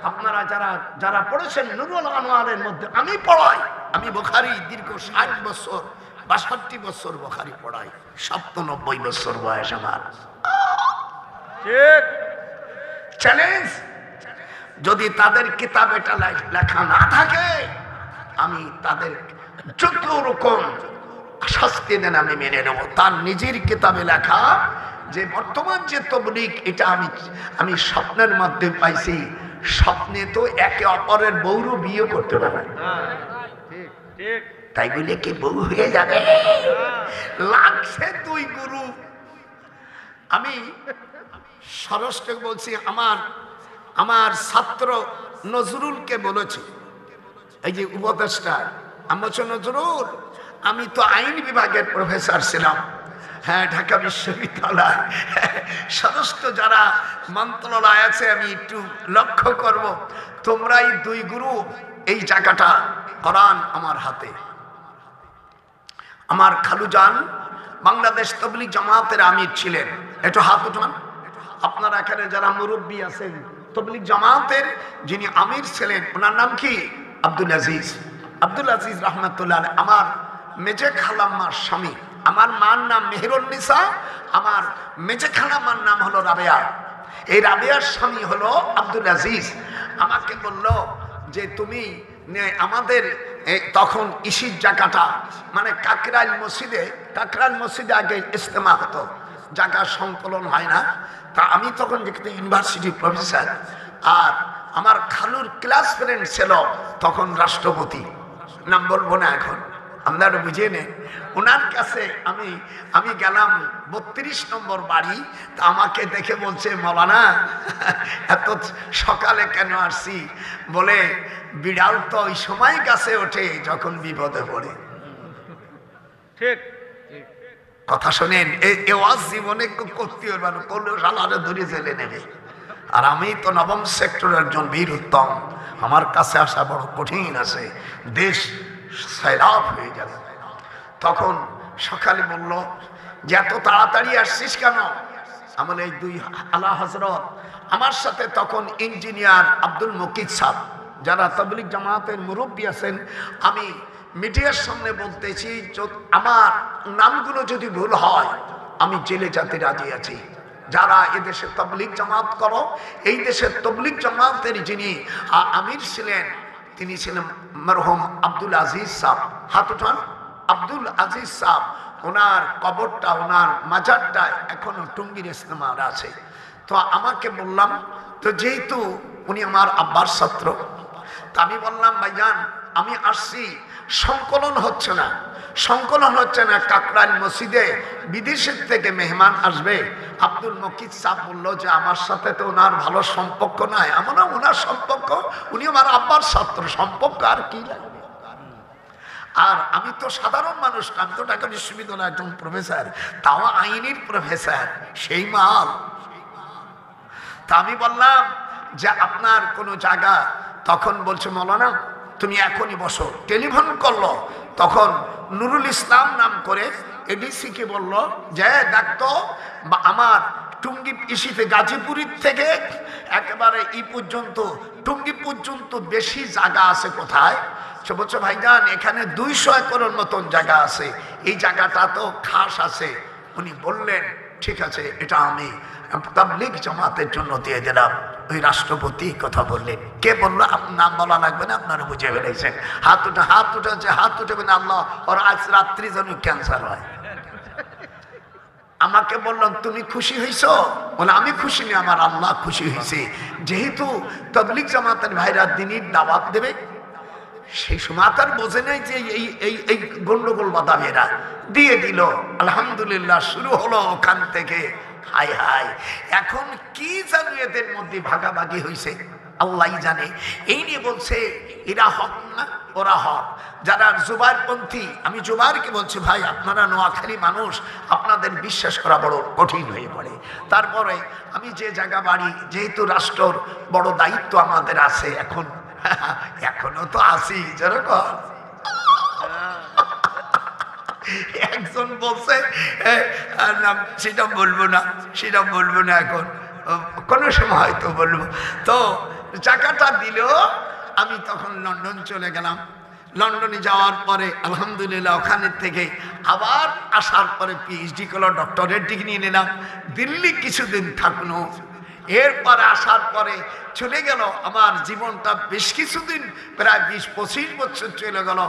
আপনারা যারা যারা পড়েছেন নুরুল আনোয়ারের মধ্যে আমি পড়াই, আমি বুখারী দীর্ঘ 60 বছর 62 বছর বুখারী পড়াই, 97 বছর বয়স আমার। ঠিক চ্যালেঞ্জ, যদি তাদের কিতাব এটা লেখা না থাকে আমি তাদের যত রকম শাস্তি দেন আমি মেনে নেব। তার নিজের কিতাবে লেখা যে বর্তমান যে তবলিগ, এটা আমি স্বপ্নের মধ্যে পাইছি। স্বপ্নে তো একে অপরের বউরও বিয়ে করতে পারে, ঠিক ঠিক তাই বলে কি বউ হয়ে যাবে? লাগছে দুই গুরু। আমি সরসকে বলছি, আমার ছাত্র নজরুলকে বলেছি, এই যে উপদেষ্টা আমার নজরুল, আমি তো আইন বিভাগের প্রফেসর ছিলাম, হ্যাঁ ঢাকা বিশ্ববিদ্যালয়। সমস্ত যারা মন্ত্রণালয় আছে আমি একটু লক্ষ্য করব, তোমরাই দুই গুরু এই জায়গাটা কোরআন আমার হাতে। আমার খালুজান বাংলাদেশ তবলিগ জামাতের আমির ছিলেন, একটু হাত উঠান। আপনারা এখানে যারা মুরব্বী আছেন, তবলিগ জামাতের যিনি আমির ছিলেন ওনার নাম কি? আব্দুল আজিজ। আব্দুল আজিজ রহমতুল্লাহ আমার মেজে খালাম্মার স্বামী। আমার মার নাম মেহেরুন্নিসা, আমার মেজে খালাম্মার নাম হলো রাবেয়া। এই রাবেয়ার স্বামী হলো আব্দুল আজিজ। আমাকে বলল যে তুমি আমাদের তখন ইসির জায়গাটা মানে কাকরাইল মসজিদে আগে ইজতেমা হতো, জায়গা সংকলন হয় না। তা আমি তখন যেখানে ইউনিভার্সিটি প্রফেসর, আর আমার খালুর ক্লাস ফ্রেন্ড ছিল তখন রাষ্ট্রপতি, নাম বলবো না এখন, আপনারা বুঝিয়ে নেন। ওনার কাছে আমি গেলাম 32 নম্বর বাড়ি। তা আমাকে দেখে বলছে, মৌলানা এত সকালে কেন আসছি? বলে বিড়াল তো ওই সময় গাছে ওঠে যখন বিপদে পড়ে। ঠিক কথা শোনেন, এই ওয়াজ জীবনে করতে পারবে না, করলেও সালারে ধরে জেলে নেবে। আর আমি তো নবম সেক্টরের একজন বীর উত্তম, আমার কাছে আসা বড় কঠিন আছে, দেশ সয়লাব হয়ে যাবে। তখন সকালে বলল যে এত তাড়াতাড়ি আসছিস কেন? আমার এই দুই আলা হযরত, আমার সাথে তখন ইঞ্জিনিয়ার আব্দুল মকিদ সাহেব, যারা তাবলিগ জামাতের মুরব্বী আছেন, আমি মিডিয়ার সামনে বলতেছি, আমার নামগুলো যদি ভুল হয় আমি জেলে যেতে রাজি আছি। যারা এদেশে তাবলিগ জামাত করো, এই দেশের তাবলিগ জামাতের যিনি আমির ছিলেন তিনি ছিলেন মরহুম আব্দুল আজিজ সাহেব। হাত উঠান। আব্দুল আজিজ সাহেব, ওনার কবরটা, ওনার মাজারটা এখনো টুঙ্গির ইস্তেমার আছে। তো আমাকে বললাম, তো যেহেতু উনি আমার আব্বার ছাত্র, তা আমি বললাম ভাইজান আমি আসছি, সংকলন হচ্ছে না কাকরাইল মসজিদে বিদেশের থেকে মেহমান আসবে। আব্দুল মকিদ সাহেব বললো যে আমার সাথে তো ওনার ভালো সম্পর্ক নাই। আমার ওনার সম্পর্ক, উনি আমার আব্বার ছাত্র, সম্পর্ক আর কি লাগবে? আর আমি তো সাধারণ মানুষ, আমি তো ঢাকা বিশ্ববিদ্যালয়ের একজন প্রফেসর, তাও আইনের প্রফেসর, সেই মাল। তা আমি বললাম যে আপনার কোনো জায়গা? তখন বলছে মৌলানা তুমি এখনই বসো। টেলিফোন করলো, তখন নুরুল ইসলাম নাম করে এডিসি কে বলল যে দেখতো আমার টুঙ্গি ইসিতে গাজীপুরের থেকে একেবারে পর্যন্ত টুঙ্গি পর্যন্ত বেশি জায়গা আছে কোথায়? সে বলছে ভাইজান এখানে 200 একরের মতন জায়গা আছে, এই জায়গাটা তো খাস আছে। উনি বললেন ঠিক আছে, এটা আমি তাবলীগ জামাতের জন্য দিয়ে দিলাম। ওই রাষ্ট্রপতি কথা বললেন। কে বললো? আপনার নাম বলা লাগবে না, আপনারা বুঝে ফেলেছেন। হাত উঠেছে, হাত উঠেবেন আল্লাহ, ওর আজ রাত্রি যেন ক্যান্সার হয়। আমাকে বললাম তুমি খুশি হইছো? বলে আমি খুশি নেই, আমার আল্লাহ খুশি হয়েছে। যেহেতু তাবলীগ জামাতের ভাইরা দিনের দাওয়াত দেবে, সেই সময় তার বোঝে নাই যে এই গন্ডগোল বাধা এরা দিয়ে দিল। আলহামদুলিল্লাহ শুরু হলো ওখান থেকে। হাই হাই, এখন কি জানো এদের মধ্যে ভাগাভাগি হয়েছে আল্লাহ জানে। এই নিয়ে বলছে এরা হক না ওরা হক। যারা জুবাইরপন্থী, আমি জুবাইরকে বলছি ভাই আপনারা নোয়াখালী মানুষ, আপনাদের বিশ্বাস করা বড় কঠিন হয়ে পড়ে। তারপরে আমি যে জায়গা বাড়ি, যেহেতু রাষ্ট্রর বড় দায়িত্ব আমাদের আছে, এখনো তো আছি যেরকম। একজন বলছে সেটা বলবো না এখন, কোনো সময় হয়তো বলবো। তো টাকাটা দিল। আমি তখন লন্ডন চলে গেলাম। লন্ডনে যাওয়ার পরে আলহামদুলিল্লাহ ওখানে থেকে আবার আসার পরে পিএইচডি করলো, ডক্টরেট ডিগ্রি নিলাম। দিল্লি কিছুদিন থাকলো। এরপরে আসার পরে চলে গেল আমার জীবনটা বেশ কিছুদিন, প্রায় 20-25 বছর চলে গেল।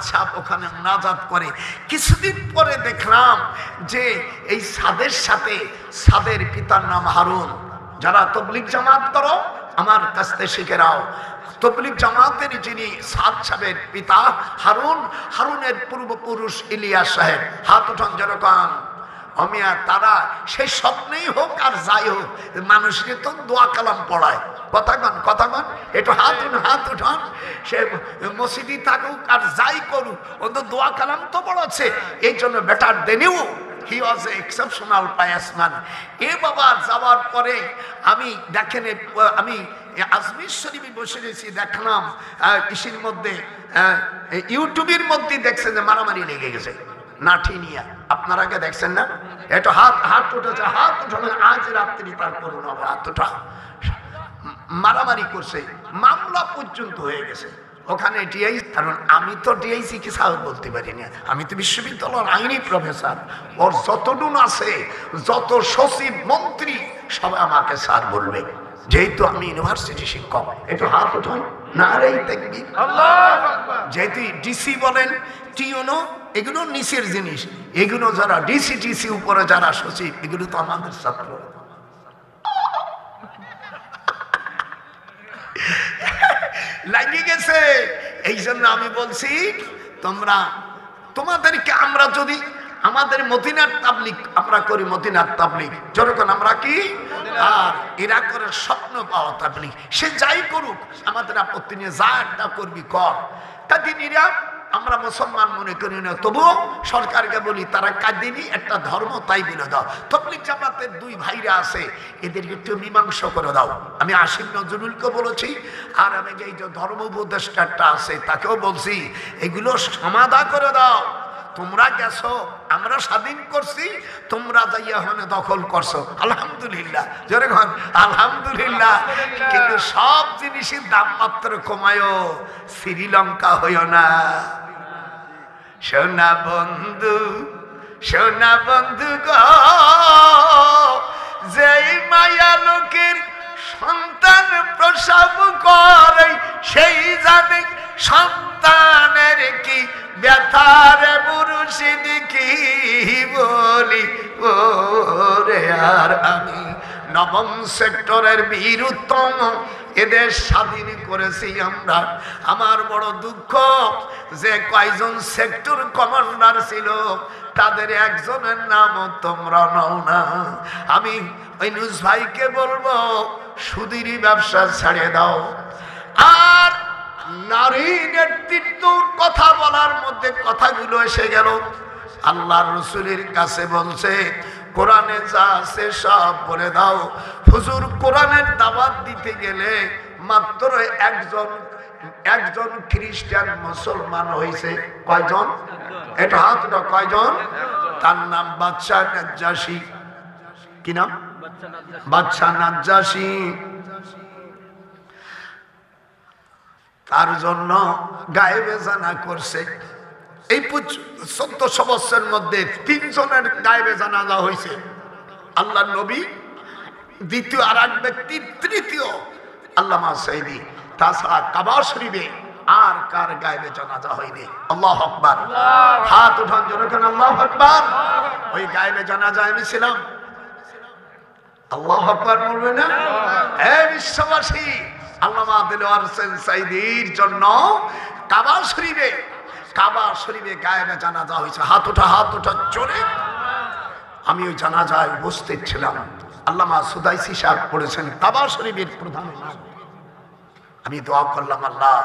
সাপ ওখানে মুনাজাত করে। কিছুদিন পরে দেখলাম যে এই সাদের সাথে, সাদের পিতার নাম হারুন। যারা তবলিগ জামাত করো আমার কাছ থেকে শিখে নাও। তবলিগ জামাতের যিনি সাদ সাহেবের পিতা হারুন, হারুনের পূর্বপুরুষ ইলিয়াস সাহেব। হাত উঠান জনগণ। অমিয়া তারা সেই স্বপ্নেই হোক আর যাই হোক মানুষকে তো দোয়া কালাম পড়ায়। কথাগণ একটু হাত উঠান। সে মসজিদে থাকুক আর যাই করুক ও তো দোয়া কালাম তো পড়াচ্ছে। এই জন্য বেটার দেনিও হি ওয়াজ এ এক্সেপশনাল পায়াস ম্যান। এ বাবা যাওয়ার পরে আমি দেখেন, আমি আজমির শরীফে বসে গেছি, দেখলাম ইসির মধ্যে ইউটিউবের মধ্যে দেখছেন যে মারামারি লেগে গেছে নাঠি নিয়ে। আপনারা কে দেখছেন না? এটা হাত উঠেছে, হাত উঠানো আজ রাত্রি তার করুন হবে। হাত উঠা মারামারি করছে, মামলা পর্যন্ত হয়ে গেছে ওখানে ডিআই। কারণ আমি তো ডিআইসি কি স্যার বলতে পারি না, আমি তো বিশ্ববিদ্যালয়ের আইনি প্রফেসর। ওর যতটুন আছে, যত সচিব মন্ত্রী সবাই আমাকে স্যার বলবে, যেহেতু আমি ইউনিভার্সিটি শিক্ষক। একটু হাত উঠান না রে তাকবীর। যেহেতু ডিসি বলেন, টিউনো, এগুলো নিচের জিনিস। এগুলো যারা ডিসি টিসি উপরে যারা সচিব, এগুলো তো আমাদের ছাত্র। লাগিয়ে গেছে। এই জন্য আমি বলছি তোমাদেরকে আমরা যদি আমাদের মদিনার তাবলিগ আমরা করি, মদিনার তাবলিগ যখন আমরা কি আর এরা করে স্বপ্ন পাওয়া তাবলিগ, সে যাই করুক আমাদের আপত্তি নিয়ে যা একটা করবি কর। কাদিনীরা আমরা মুসলমান মনে করি না, তবুও সরকারকে বলি তারা কাদিনী একটা ধর্ম, তাই বলে দাও। তবলিগ জামাতের দুই ভাইরা আছে, এদেরকে একটু মীমাংসা করে দাও। আমি আসিফ নজরুলকে বলেছি, আর আমি যে ধর্ম উপদেষ্টাটা আছে তাকেও বলছি, এগুলো সমাধা করে দাও। তোমরা গেছো, আমরা স্বাধীন করছি, তোমরা যাইয়া হনে দখল করছো। আলহামদুলিল্লাহ, জোরে কন আলহামদুলিল্লাহ। কিন্তু সব জিনিসের দাম মাত্র কমায়ও, শ্রীলঙ্কা হইও না। সোনা বন্ধু গো, যেই মায়া লোকের সন্তান প্রসব করে সেই জানে সন্তানের কি ব্যথার মুর্শিদ কি বলি ওরে। আর আমি নবম সেক্টরের বীর উত্তম, এদের স্বাধীন করেছি আমরা। আমার বড় দুঃখ যে কয়জন সেক্টর কমান্ডার ছিল তাদের একজনের নামও তোমরা নাও না। আমি ওই নুস ভাইকে বলবো সুদীর ব্যবসা ছেড়ে দাও। আর নারী নেতৃত্বর কথা বলার মধ্যে কথাগুলো এসে গেল। আল্লাহ রসুলের কাছে বলছে কোরআনে যা আছে সব বলে দাও। হুজুর কোরআনের দাওয়াত দিতে গেলে মাত্র একজন খ্রিস্টান মুসলমান হয়েছে। কয়জন? এটা হাতটা কয়জন? তার নাম বাদশা নাজ্জাশী। কি নাম? বাদশা নাজ্জাশী। তার জন্য গায়েবে জানা করছে। এই 1400 বছরের মধ্যে 3 জনের গায়েবে জানাজা হয়েছে। আল্লাহ নবী, দ্বিতীয় আর এক ব্যক্তি, তৃতীয় আল্লামা সাইদি। তাছাড়া কাবা শরীফে আর কার গায়েবে জানাজা হয়নি। আল্লাহু আকবার। হাত উঠান যখন আল্লাহু আকবার। ওই গায়েবে জানাজা আমি ছিলাম। আল্লাহু আকবার বলবে না? হে বিশ্ববাসী, আল্লামা দিলওয়ার হোসেন সাইদির জন্য কাবা শরীফে গায়েবে জানাজা হয়েছে। হাত ওঠা জোরে। আমি ওই জানাজায় উপস্থিত ছিলাম। আল্লামা সুদাইসি সাহেব পড়েছেন কাবা শরীফের প্রধান ইমাম। আমি দোয়া করলাম, আল্লাহ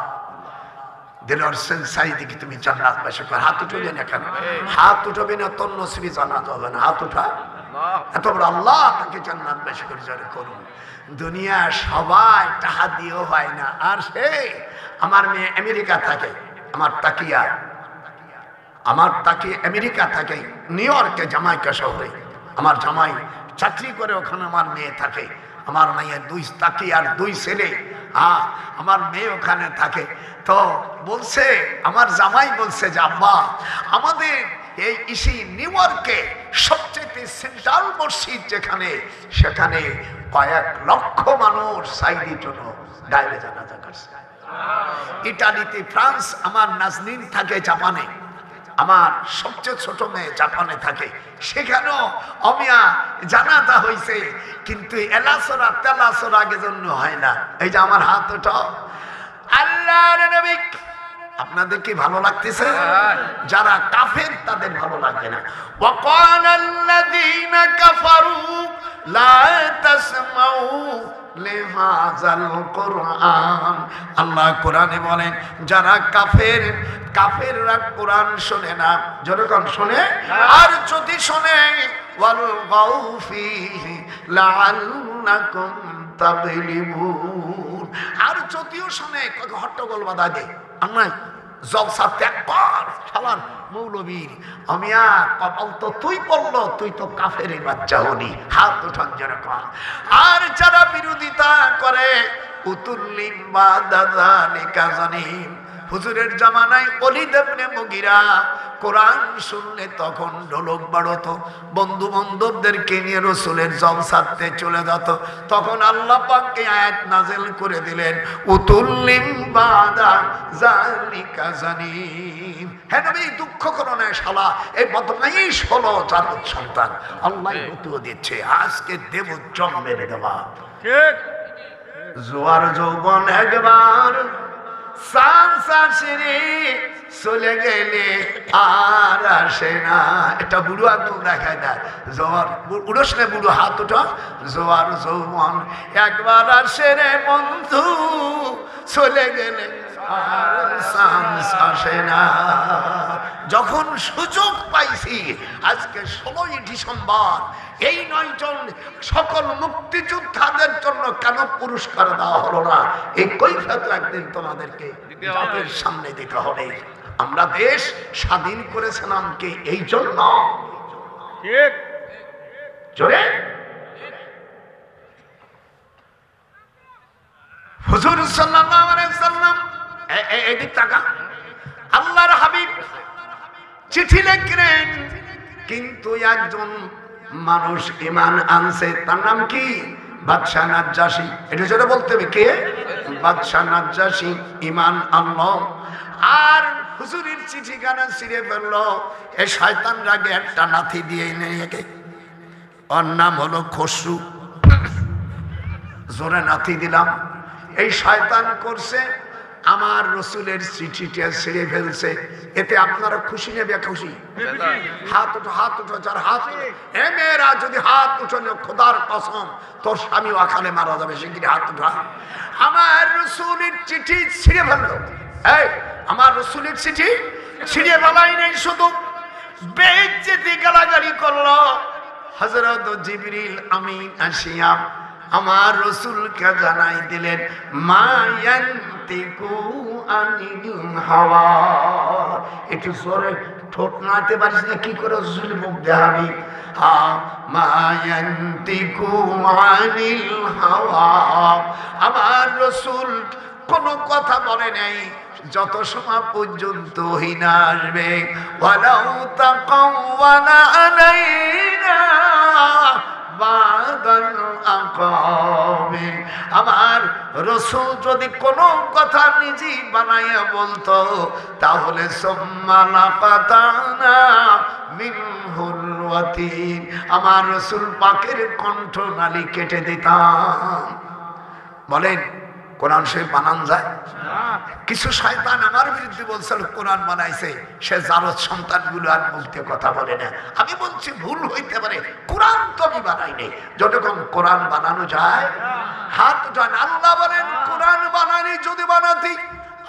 দিলওয়ার হোসেন সাইদিকে তুমি জান্নাতবাসী করো। হাত উঠবেন না কেন? হাত উঠবে না তোর নসিবে জানাজা হবে না। হাত উঠা। এত বড় আল্লাহ তাকে জান্নাতবাসী করে জোরে করুন। দুনিয়া সবাই টাকা দিয়েও হয় না। আর সে আমার মেয়ে আমেরিকা থাকে, আমার তাকিয়া আমেরিকা থাকে, নিউ ইয়র্কে, জামাইকা শহরে। আমার জামাই চাকরি করে, ওখানে আমার মেয়ে থাকে। আমার মেয়ের 2 তাকিয়ার 2 ছেলে আমার মেয়ে ওখানে থাকে। তো বলছে, আমার জামাই বলছে যে আব্বা, আমাদের এই নিউ ইয়র্কে সবচেয়ে সেন্ট্রাল মসজিদ যেখানে, সেখানে কয়েক লক্ষ মানুষ সাইদি জন্য গায়েবে জানাজা করছে। ইটালিতে, ফ্রান্স, আমার নাজনীন থাকে জাপানে, আমার সবচেয়ে ছোট মেয়ে জাপানে থাকে, সেখানেও অমিয়া জানাজা হয়েছে, কিন্তু এলাসরা তেলাসরা আগে জন্য হয় না। এই যে আমার হাত ওটা, আল্লাহর নবী, আপনাদের কি ভালো লাগতেছে? যারা কাফের তাদের ভালো লাগবে না। ওয়াকালাল্লাযীনা কাফারু লা তাসমাউ লিহাযাল কুরআন। আল্লাহ কোরআনে বলেন, যারা কাফের, কাফেররা কোরআন শোনে না। যখন শোনে, আর যদি শোনে, ওয়ালগাউ ফীহি লাআল্লাকুম তাগলিবুন, আর যদিও শোনে হট্টগোল বাধা দেয়, আমরা জলসা ত্যাগ কর, শালার মৌলবীর আমিয়া কপাল তো তুই পড়লো, তুই তো কাফের বাচ্চা হলি, হাত উঠান যেরকম। আর যারা বিরোধিতা করে, উতুল্লিম বা দাদা নিকাজানিম, হুজুরের জামানায় ওলীদ ইবনে মুগীরা কোরআন শুনলে তখন ঢোলক বাড়তো, বন্ধু বান্ধবদেরকে নিয়ে রাসূলের জলসাতে চলে যেত। তখন আল্লাহ পাক এই আয়াত নাযিল করে দিলেন, উতুল্লিম বাদা যালিকা জানিম। হে নবী, দুঃখ করো না শালা, এই বদমাইশ হলো জারদ সন্তান। আল্লাহ উত্তর দিচ্ছে, আজকে দেব জন্মের দেওয়া। ঠিক। জোয়ার যৌবন একবার চলে গেলে আর আসে না। এটা বুড়ো একদম দেখায় না। জোয়ার উড়স না, বুড়ো হাত ওঠা। জোয়ার যৌবন একবার আসে রে বন্ধু, চলে গেলে আর চান্স আসে না। যখন সুযোগ পাইছি, আজকে 16ই ডিসেম্বর, এই 9 জন সকল মুক্তিযোদ্ধাদের জন্য কেন পুরস্কার দেওয়া হলো না, এই কৈফিয়ত একদিন তোমাদেরকে জাতির সামনে দিতে হবে। আমরা দেশ স্বাধীন করেছিলাম কি এই জন্য? ঠিক। জোরে হুজুর সাল্লাল্লাহু আলাইহি সাল্লাম, এদিক তাকা, আল্লাহর হাবিব চিঠি লিখলেন, কিন্তু একজন মানুষ ঈমান আনছে, তার নাম কি? বাদশা নাজ্জাশী। এটা যেটা বলতে হবে, কে? বাদশা নাজ্জাশী ঈমান আনলো, আর হুজুরের চিঠিখানা ছিঁড়ে ফেললো। এই শয়তান রাগে একটা নাথি দিয়ে নিয়ে, ওর নাম হলো খসরু। জোরে নাথি দিলাম। এই শয়তান করছে, আমার রসুলের চিঠিটা ছিঁড়ে ফেলছে। এতে আপনারা খুশি নেবে? খুশি? হাত উঠো, হাত উঠো, যার হাত। এ মেয়েরা যদি হাত উঠো, খোদার কসম তোর স্বামী ওখানে মারা যাবে, সেখানে হাত উঠো। আমার রসুলের চিঠি ছিঁড়ে ফেললো। এই আমার রসুলের চিঠি ছিঁড়ে ফেলাই নেই, শুধু বেইজ্জতি গালাগালি করলো। হযরত জিবরিল আমিন আসিয়া আমার রসুলকে জানাই দিলেন, মা ইয়ানতিকু আনিল হাওয়া। একটু জোরে ঠোঁট নাড়তে পারিস না, কি করে রসুল মুখ দেখাবি? মা ইয়ানতিকু আনিল হাওয়া। আমার রসুল কোনো কথা বলে নাই যত সময় পর্যন্ত হিনা আসবে। ওয়ালাউ তাকাওয়ালা আলাইনা বাদাল আকাবির। আমার রাসূল যদি কোনো কথা নিজে বানাইয়া বলতো, তাহলে সুম্মা লাকাতানা মিনহুল ওয়াতিন, আমার রাসূল পাকের কণ্ঠনালী কেটে দিতাম। বলেন কোরআন শরীফ বানান যায়? কিছু শয়তান আমার বিরুদ্ধে বলছে কোরআন বানাইছে, সে জারদ সন্তানগুলো আর বলতে কথা বলে না। আমি বলছি ভুল হইতে পারে, কোরআন তো আমি বানাই নাই। যতক্ষণ কোরআন বানানো যায়, হাত উঠান। আল্লাহ বলেন, কোরআন বানানি যদি বানাতি,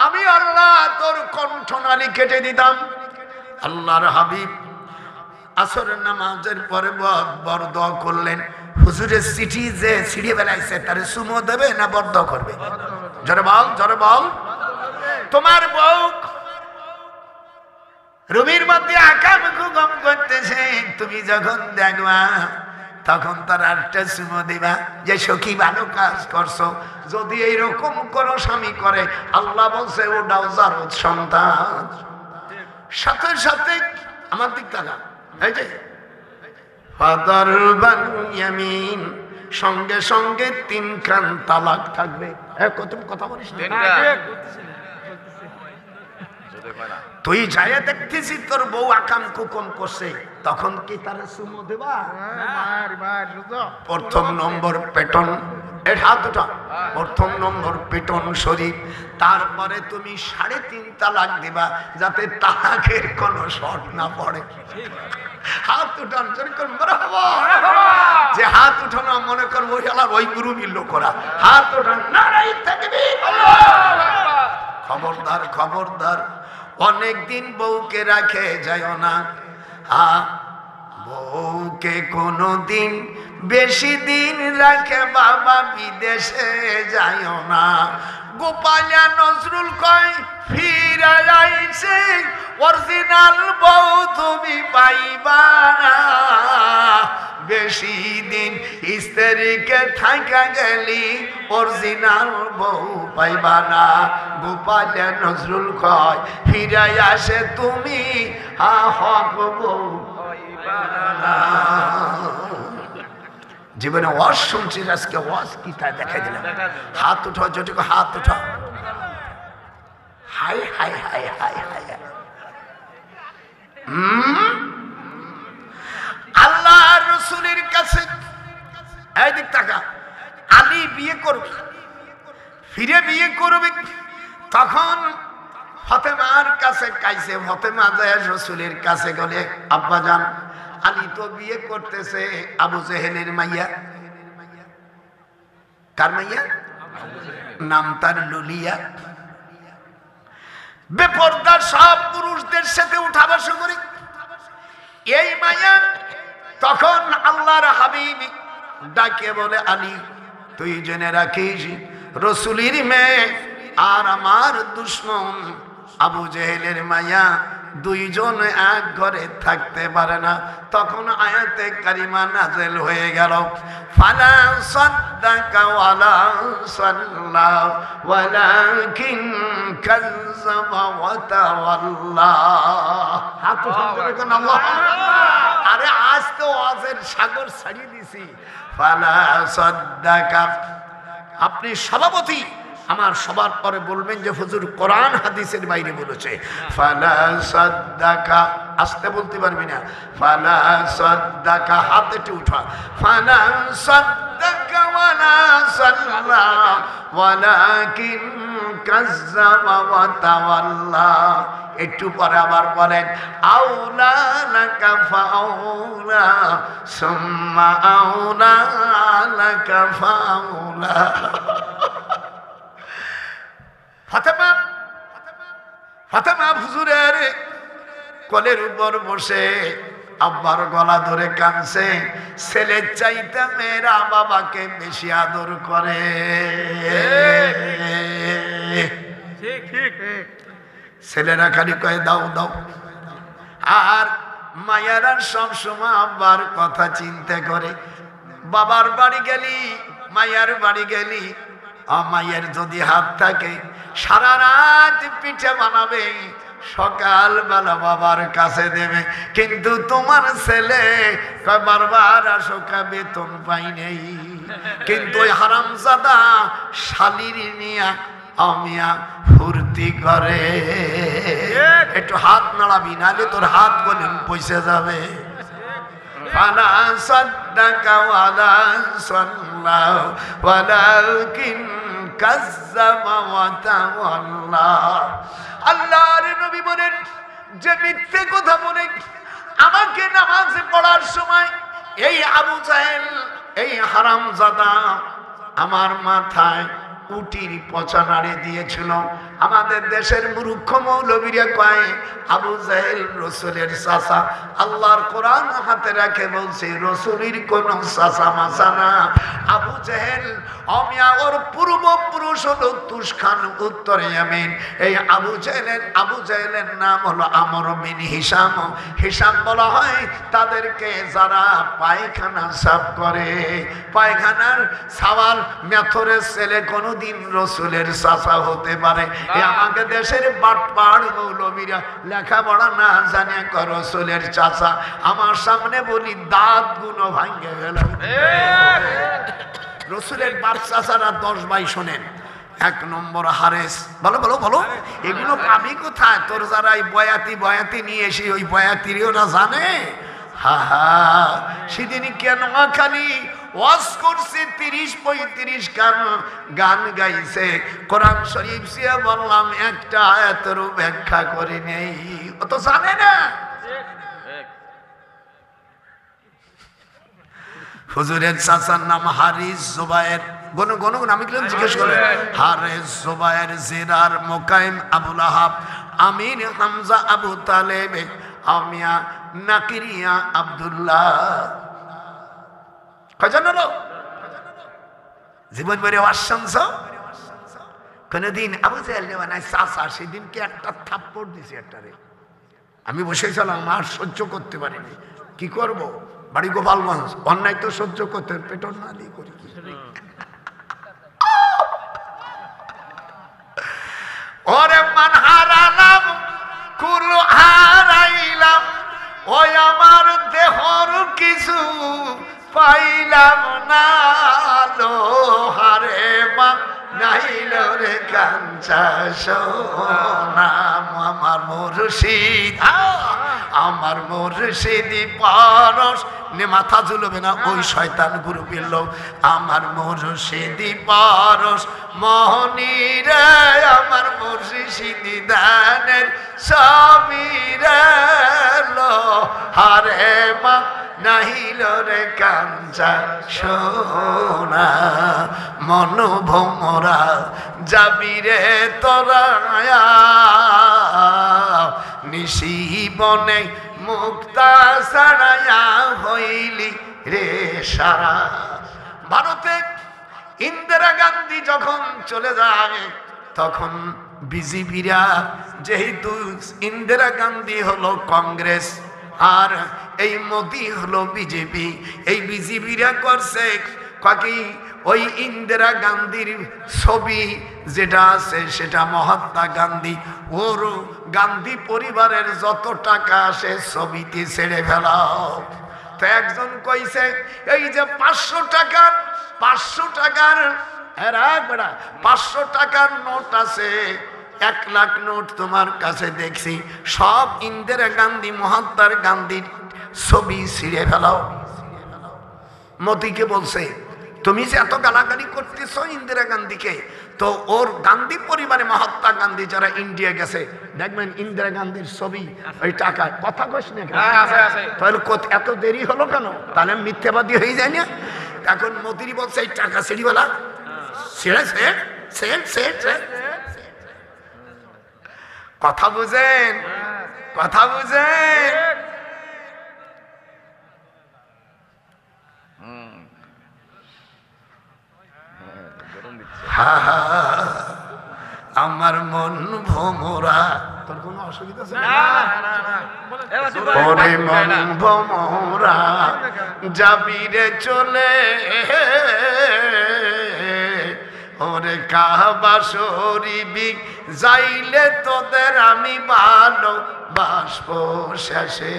আমি আল্লাহ তোর কণ্ঠনালী কেটে দিতাম। আল্লাহর হাবিব আসরের নামাজের পরে বরদ করলেন, হুজুরের চিঠি যে ছিঁড়ে বেলাইছে তারে সুমো দেবে না বরদ করবে? জোরে বল, জোরে বল। তোমার বউ রুমির মধ্যে আকাম গম করতেছে, তুমি যখন দেখবা তখন তার আরেকটা চুমো দিবা যে সখী ভালো কাজ করছো। যদি এইরকম কোনো স্বামী করে আল্লাহ বলছে ওটাও জারদ সন্তান। সাথে সাথে আমার দিক তাকা, এই যে ফাদার বান ইয়ামিন, সঙ্গে সঙ্গে 3 খান তালাক থাকবে। কত কথা বলিস না, তুই যাইয়া দেখতেছি তোর বউ আকাম কুকম করছে, তখন কি তার চুমো দেবা? প্রথম নম্বর পেটন, এর হাত ওটা, প্রথম নম্বর পেটন শরীর। তারপরে তুমি 3.5 তালাক দিবা যাতে তালাকের কোনো শর্ট না পড়ে। হাত উঠান, যে হাত উঠানো মনে করবো ওই গুরু মিল্ল করা। হাত উঠান, নারাই তাকবীর। খবরদার খবরদার, অনেকদিন বউকে রাখে যায় না। বউকে কোনো দিন বেশি দিন রাখে বাবা বিদেশে যায় না। গোপালিয়া নজরুল কয় ফিরে আইছে অরিজিনাল বউ তুমি পাইবা না। বেশি দিন স্ত্রীকে থাকা গেলি অরিজিনাল বউ পাইবা না। গোপালিয়া নজরুল কয় ফিরে আসে তুমি হক বউ পাইবা না। জীবনে ওয়াজ শুনছি, আজকে ওয়াজ কি তাই দেখাই দিলাম। হাত উঠাও, যেটুকু হাত উঠাও। হাই হাই হাই হাই হাই। আল্লাহ রসুলের কাছে এই দিক টাকা আলী বিয়ে করবে, ফিরে বিয়ে করবে। তখন ফাতেমার কাছে কাইছে, ফাতেমা যায় রসুলের কাছে গেলে আব্বা জান আলী তো বিয়ে করতেছে আবু জেহেলের মাইয়া। কার মাইয়া? নাম তার লুলিয়া। বেপরদা সব পুরুষদের সাথে উঠা বসা করি এই মাইয়া। তখন আল্লাহর হাবিব ডাকে বলে আলী তুই জেনে রাখিস রসুলের মেয়ে আর আমার দুশ্মন আবু জেহেলের মাইয়া দুইজন এক ঘরে থাকতে পারে না। তখন আয়াতে কারিমা নাযিল হয়ে গেল, ফালা সাদ্দাকা ওয়ালা সাল্লা ওয়ালাকিন কাযযাবা ওয়া তাওয়াল্লা। হাত উঠান কোন আল্লাহ। আরে আজ তো ওয়াজের সাগর ছাড়িয়ে দিছি। ফালা সাদ্দাকা, আপনি সভাপতি, আমার সবার পরে বলবেন যে হুজুর কোরআন হাদিসের বাইরে বলেছে। ফালা সাদ্দাকা, আসতে বলতে পারবি না। ফালা সাদ্দাকা, হাতে উঠা। ফালা সাদ্দাকা ওয়ালা সাল্লা ওয়ালাকিন কাযযাবা ওয়া তাওয়াল্লা। একটু পরে আবার বলেন আউলা লাকা ফাউলা সুম্মা আউলা লাকা ফাউলা। ফাতেমা, ফাতেমা হুজুরের কোলের উপর বসে আব্বার গলা ধরে কাঁদছে। ছেলের চাইতে মেয়েরা বাবাকে বেশি আদর করে। ছেলেরা খালি কয়ে দাও দাও, আর মায়েরা সবসময় আব্বার কথা চিন্তা করে। বাবার বাড়ি গেলি, মায়ের বাড়ি গেলি, মায়ের যদি হাত থাকে সারা রাত পিঠে বানাবে, সকাল বেলা বাবার কাছে দেবে। কিন্তু তোমার ছেলে বারবার আসো, বেতন পাই নেই। কিন্তু ওই হারামজাদা শালির নিয়া আমিয়া ফুর্তি করে। একটু হাত নাড়াবি, নাহলে তোর হাত বলে পয়সা যাবে। ফালা সাদ্দাকা ওয়ালা সাল্লা ওয়ালাকিন কাযযাবা ওয়া তাওয়াল্লা। আল্লাহর নবী বলেন যে মিথ্যে কথা বলে আমাকে নামাজে পড়ার সময় এই আবু জাহেল, এই হারামজাদা আমার মাথায় উটির পচা নাড়ি দিয়েছিল। আমাদের দেশের মূর্খ মৌলবীরা কয় আবু জাহেল রসুলের চাচা। আল্লাহর কোরআন হাতে রাখে বলছে রসুলের কোন চাচা মাচা না। আবু জাহেল অমিয়া ওর পূর্বপুরুষ হলো তুসখান উত্তর ইয়ামেন। এই আবু জাহেলের নাম হলো আমর বিন হিসাম। হিসাম বলা হয় তাদেরকে যারা পায়খানা সাফ করে। পায়খানার সাওয়াল মেথরের ছেলে কোনদিন রসুলের চাচা হতে পারে? আমাকে দেশের বাটপাড় মৌলবীরা লেখাপড়া না জানে রসুলের চাচা। আমার সামনে বলি দাঁত গুলো ভাঙ্গে গেল। রসুলের বাপ চাচারা 10 ভাই শোনেন। 1 নম্বর হারেস। বলো বলো বলো, এগুলো পাবি কোথায়? তোর যারা এই বয়াতি নিয়ে এসে ওই বয়াতির ওরা জানে। হা হা, সেদিন কেন খালি ওয়াজ করছে 30-35 গান গাইছে। কোরআন শরীফ সিয়া বললাম একটা আয়াতেরও ব্যাখ্যা করে নেই, ও তো জানে না। হুজুরের চাচার নাম হারিস জুবায়ের। গণ আমি কি জিজ্ঞেস করে? হারিস জুবায়ের, জিরার, মুকাইম, আবুল আহাব, আমিন, হামজা, আবু তালেব, আমিয়া, নাকিরিয়া, আব্দুল্লাহ। কয়জন হলো? জীবন ভরে অশাংস কোনদিন আবু জাহেল নাই চাচা। সেদিনকে একটা থাপ্পড় দিছে একটারে। আমি বসেছিলাম, আর সহ্য করতে পারিনি। কি করব? বাড়ি গোপালগঞ্জ, অন্যায় তো সহ্য করতে পেটর না দিয়ে করি। ওরে মান হারালাম কুল হারাইলাম, ওই আমার দেহর কিছু পাইলাম না। লোহারে মা নাইল রে কাঞ্চা সোনাম। আমার মুর্শিদ, আমার মুর্শিদি পারস নে মাথা ঝুলবে না, ওই শয়তান গুরু পেল। আমার মুর্শিদি পারস মোহনী রে, আমার মুর্শিদি দানের সবিরে। লোহারে মা নাহিল রে কাঞ্চা সোনা, মন ভোমরা যাবি রে তোরা নিশিবনে মুক্তা ছাড়াইয়া হইলি রে সারা। ভারতে ইন্দিরা গান্ধী যখন চলে যায় তখন বিজেপিরা, যেহেতু ইন্দিরা গান্ধী হলো কংগ্রেস আর এই মোদি হলো বিজেপি, এই বিজেপিরা করছে কি ওই ইন্দিরা গান্ধীর ছবি যেটা আছে সেটা মহাত্মা গান্ধী, ওর গান্ধী পরিবারের যত টাকা আসে ছবিতে ছেড়ে ফেলাও। তো একজন কইছে এই যে 500 টাকার 500 টাকার নোট আছে, 1 লাখ নোট তোমার কাছে দেখছি, সব ইন্দিরা গান্ধী মহাত্মা গান্ধীর ছবি ছিঁড়ে ফেলাও। মোদিকে বলছে তুমি যে এত গালাগালি করতেছ ইন্দিরা গান্ধীকে, তো ওর গান্ধী পরিবারে মহাত্মা গান্ধী যারা ইন্ডিয়া গেছে দেখবেন ইন্দিরা গান্ধীর ছবি ওই টাকায়। কথা কস না তাহলে এত দেরি হলো কেন? তাহলে মিথ্যাবাদী হয়ে যায় না? এখন মোদিরই বলছে এই টাকা ছিঁড়িবেলা ছেড়েছে। কথা বুঝেন, কথা বুঝেন। আমার মন ভোমরা, তোর কোনো অসুবিধা আছে? ওরে মন ভোমরা যাবি রে চলে, ওরে কাবা শরীফ যাইলে তোদের আমি ভালো বাসব শেষে।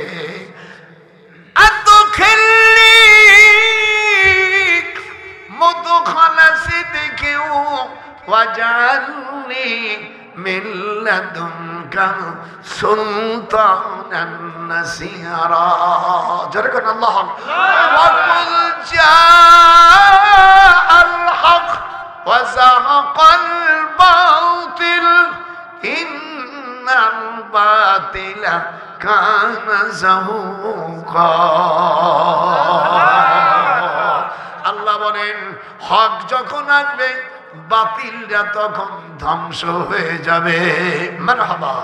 এত খেললি মধু খালাসি দেখেও ওয়াজানি মিল্লাদুনকা সুলতানান নাসিরা। যেরকম আল্লাহ ওয়াকুল জাআল হক ওয়া যাহাকাল বাতিল ইন্নাল বাতিলা কানা যাহুকা। আল্লাহ বলেন হক যখন আসবে বাতিলরা তখন ধ্বংস হয়ে যাবে। মারহাবা,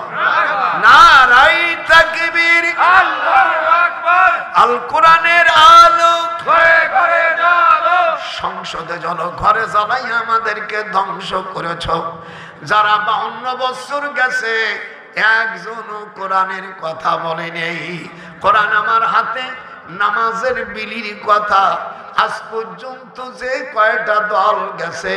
নারাই তাকবীর, আল্লাহু আকবার। আল কোরআনের আলো ঘরে ঘরে জ্বালো, সংসদে জ্বলো, ঘরে জ্বালাই আমাদেরকে ধ্বংস করেছ। যারা 52 বছর গেছে একজনও কোরআনের কথা বলে নেই। কোরআন আমার হাতে, নামাজের বিলির কথা আজ পর্যন্ত যে কয়টা দল গেছে,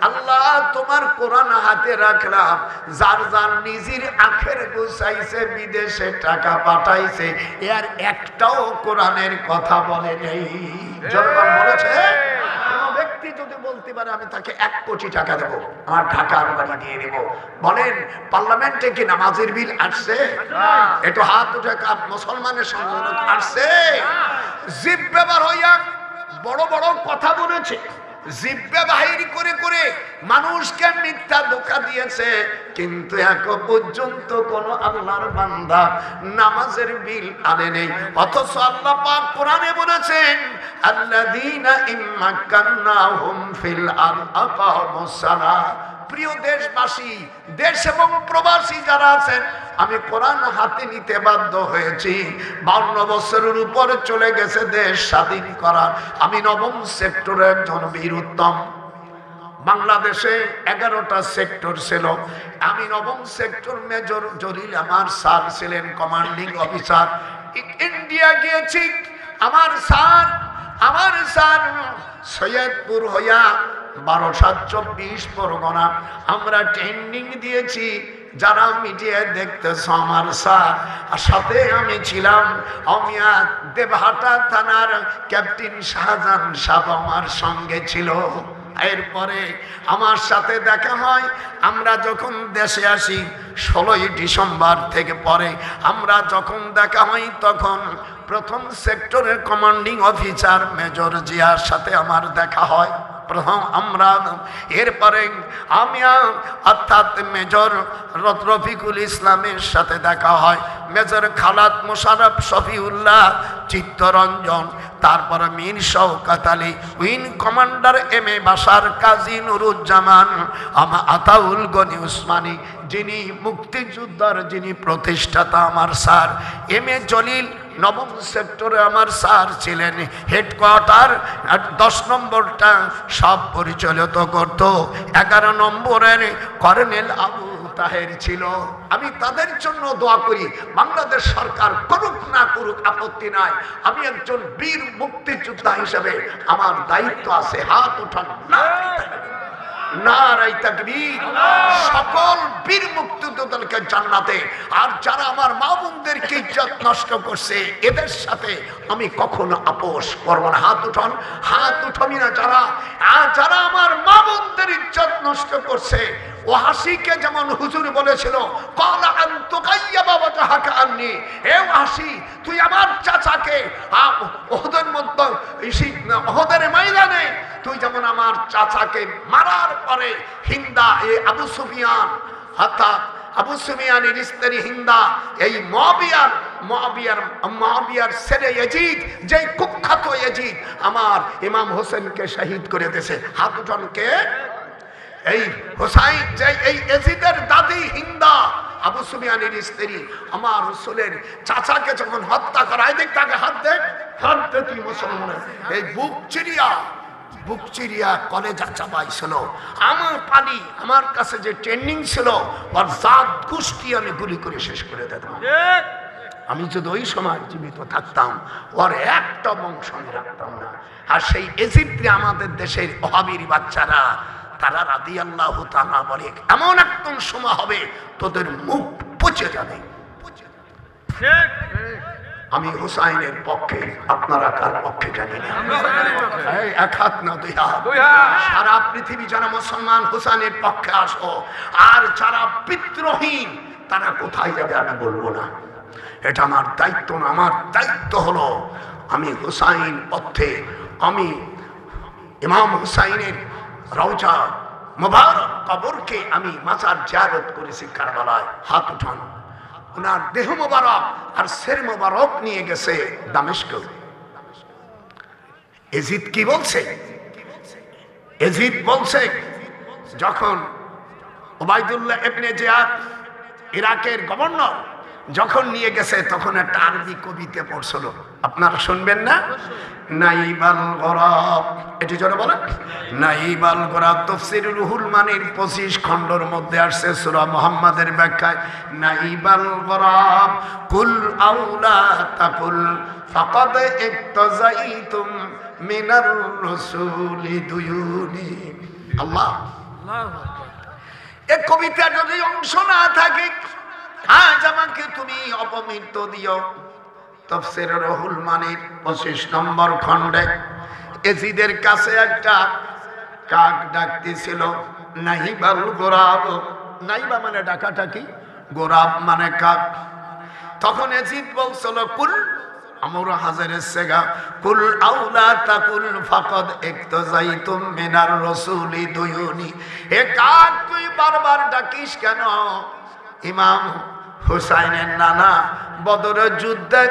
আল্লাহ তোমার কোরআন হাতে রাখলাম, যার যার নিজের আখের গুছাইছে, বিদেশে টাকা পাঠাইছে, এর একটাও কোরআনের কথা বলে নেই। জনগণ বলেছে কোন ব্যক্তি যদি বলতে পারে আমি তাকে 1 কোটি টাকা দেবো, আমার ঢাকার বাড়ি দিয়ে দেবো, বলেন পার্লামেন্টে কি নামাজের বিল আসছে? একটু হাত উঠে কাপ, মুসলমানের সংযোজন আসছে? জিভ ব্যবহার হইয়া বড় বড় কথা বলেছে, জিব্বা বাহির করে করে মানুষকে মিথ্যা ধোঁকা দিয়েছে, কিন্তু এখন পর্যন্ত কোন আল্লাহর বান্দা নামাজের বিল আনে নেই। অথচ আল্লাহ পাক কোরআনে বলেছেন আল্লাযীনা ইম্মাক্কান্নাহুম ফিল আরদি আকামুস সালাহ। প্রিয় দেশবাসী, দেশ এবং প্রবাসী যারা আছেন, আমি কোরআন হাতে নিতে বাধ্য হয়েছি। 52 বছরের উপরে চলে গেছে দেশ স্বাধীন করার। আমি 9ম সেক্টরের একজন বীর উত্তম। বাংলাদেশে 11টা সেক্টর ছিল। আমি 9ম সেক্টর মেজর জলিল আমার স্যার ছিলেন কমান্ডিং অফিসার। ইন্ডিয়া গিয়েছি, আমার স্যার সৈয়দপুর হইয়া 1224 পরগনা আমরা ট্রেনিং দিয়েছি। যারা মিডিয়ায় দেখতেছ আমার স্যার, আর সাথে আমি ছিলাম অমিয়া দেবহাটা থানার ক্যাপ্টেন শাহজাহান সাহেব আমার সঙ্গে ছিল। এরপরে আমার সাথে দেখা হয়, আমরা যখন দেশে আসি 16ই ডিসেম্বর থেকে পরে আমরা যখন দেখা হয়, তখন 1ম সেক্টরের কমান্ডিং অফিসার মেজর জিয়ার সাথে আমার দেখা হয় প্রথম। আমরা এরপরে আমি অর্থাৎ মেজর রফিকুল ইসলামের সাথে দেখা হয়, মেজর খালাদ মোশাররফ শফিউল্লাহ চিত্তরঞ্জন, তারপর Mir Shawkat Ali, wing commander M A Bashar, Kazi Nuruzzaman, Ataul Gani Osmani, যিনি মুক্তিযোদ্ধার যিনি প্রতিষ্ঠাতা আমার স্যার, এম এ জলিল 9ম সেক্টরে আমার স্যার ছিলেন। হেডকোয়ার্টার 10 নম্বরটা সব পরিচালিত করত। 11 নম্বরের কর্নেল আবু তাহের ছিল। আমি তাদের জন্য দোয়া করি, বাংলাদেশ সরকার করুক না করুক আপত্তি নাই, আমি একজন বীর মুক্তিযোদ্ধা হিসেবে আমার দায়িত্ব আছে। হাত উঠান, নারায়ে তাকবীর। সকল বীর মুক্তিযোদ্ধাকে জান্নাতে। আর যারা আমার মা বোনদেরকে ইজ্জত নষ্ট করছে, এদের সাথে আমি কখনো আপোষ করব না। হাত উঠান, হাত উঠাবি না যারা আমার মা বোনদের ইজ্জত নষ্ট করছে। ওয়াহাসিকে যেমন হুজুর বলেছিল, ক্বালা আনতুকাইয়াবা ওয়াজহাকা আন্নী, হে ওয়াহাসি তুই আমার চাচাকে ওহদের ময়দানে তুই যেমন আমার চাচাকে মারার পরে হিন্দা আবু সুফিয়ান, অর্থাৎ আবু সুফিয়ানের স্ত্রী হিন্দা, এই মুআবিয়ার ছেলে ইয়াজিদ, যে কুখ্যাত ইয়াজিদ আমার ইমাম হোসেনকে শহীদ করে দিয়েছে। হাত উঠান কে? এই হোসাইন, যে এই ইয়াজিদের দাদি হিন্দা আবু সুফিয়ানের স্ত্রী আমার রাসূলের চাচাকে যখন হত্যা করায়, দেখ তাকে হাত দে তুই মুসলমান। এই বুক চিরিয়া কলেজা চাপাইছিল। আমার কাছে যে ট্রেনিং ছিল, ওর জাত গোষ্ঠী আমি গুলি করে শেষ করে দিতাম। আমি যদি ওই সময় জীবিত থাকতাম, ওর একটা বংশ আমি রাখতাম না। আর সেই ইজিপ্টে আমাদের দেশের ওহাবির বাচ্চারা, তারা রাদিয়াল্লাহু তাআলা বলে, এমন একদম সময় হবে তোদের মুখ পচে যাবে। আমি হুসাইনের পক্ষে, আপনারা কার পক্ষে জানি না। এক হাত না দুই হাত। সারা পৃথিবী যারা মুসলমান হুসাইনের পক্ষে আসো, আর যারা বিদ্রোহীন তারা কোথায় যাবে আমি বলবো না। এটা আমার দায়িত্ব না। আমার দায়িত্ব হলো আমি হুসাইন পথে, আমি ইমাম হুসাইনের রওজা মুবারক কবরকে আমি মাজার জিয়ারত করেছি কারবালায়। হাত উঠান। ওনার দেহ মোবারক আর সের মোবারক নিয়ে গেছে দামেস্ক। এজিদ কি বলছে? এজিদ বলছে যখন ওবায়দুল্লাহ ইবনে জিয়াদ ইরাকের গভর্নর যখন নিয়ে গেছে তখন একটা আরবি কবিতা পড়ছিল, আপনারা শুনবেন না? নাইবাল গরাব, এটি জোরে বলেন। নাইবাল গরাব তাফসীর রুহুল মানির 25 খণ্ডের মধ্যে আসছে সূরা মুহাম্মাদের ব্যাখ্যায়। নাইবাল গরাব কুল আউলা তাকুল ফাকাদ ইক্তাযাইতুম মিনার রাসূলি দুয়ুনি। আল্লাহ, এই কবিতা যদি অংশ না থাকে আজ আমাকে তুমি অপমৃত্যু দিও। তাফসীর রুহুল মানির 25 নম্বর খণ্ডে এজিদের কাছে একটা কাক ডাকতেছিল নাইবাল গোরাব। নাইবা মানে ডাকাটা কি, গোরাব মানে কাক। তখন এজিদ বলছিল কুল আমর হাজারের সেগা কুল আউলা তাকুল ফাকাদ ইক্তাযাইতুম মিনার রাসূলি দুয়ুনি। এ কাক তুই বারবার ডাকিস কেন? ইমাম হুসাইনের নানা বদরের যুদ্ধে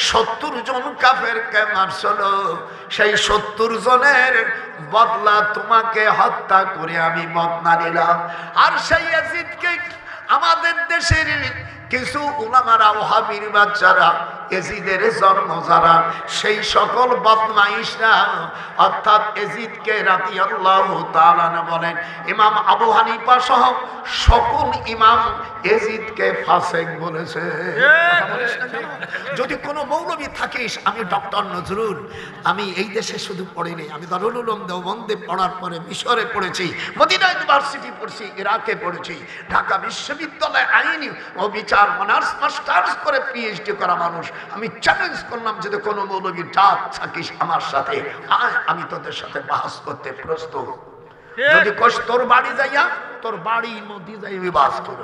70 জন কাফেরকে মারছিল, সেই 70 জনের বদলা তোমাকে হত্যা করে আমি বদলা নিলাম। আর সেই ইয়াজিদকে আমাদের দেশের কিছু উলামারা ওহাবীর বাচ্চারা এজিদের জন্ম যারা সেই সকল বদমাইশরা অর্থাৎ এজিদকে রাদিয়াল্লাহু তাআলা বলেন। ইমাম আবু হানিফা সহ সকল ইমাম এজিদকে ফাসিক বলেছে। যদি কোনো মৌলবী থাকিস, আমি ডক্টর নজরুল, আমি এই দেশে শুধু পড়িনি, আমি দারুল উলুম দেওবন্দে পড়ার পরে মিশরে পড়েছি, মদিনা ইউনিভার্সিটি পড়ছি, ইরাকে পড়েছি, ঢাকা বিশ্ববিদ্যালয়ে আইন ও বিচার অনার্স মাস্টার্স করে পিএইচডি করা মানুষ। আমি চ্যালেঞ্জ করলাম যদি কোনো মৌলবী জাত থাকিস আমার সাথে আয়, আমি তোদের সাথে বাহাস করতে প্রস্তুত। যদি কোষ তোর বাড়ি যাইয়া তোর বাড়ির মধ্যে যাই আমি বাস করব।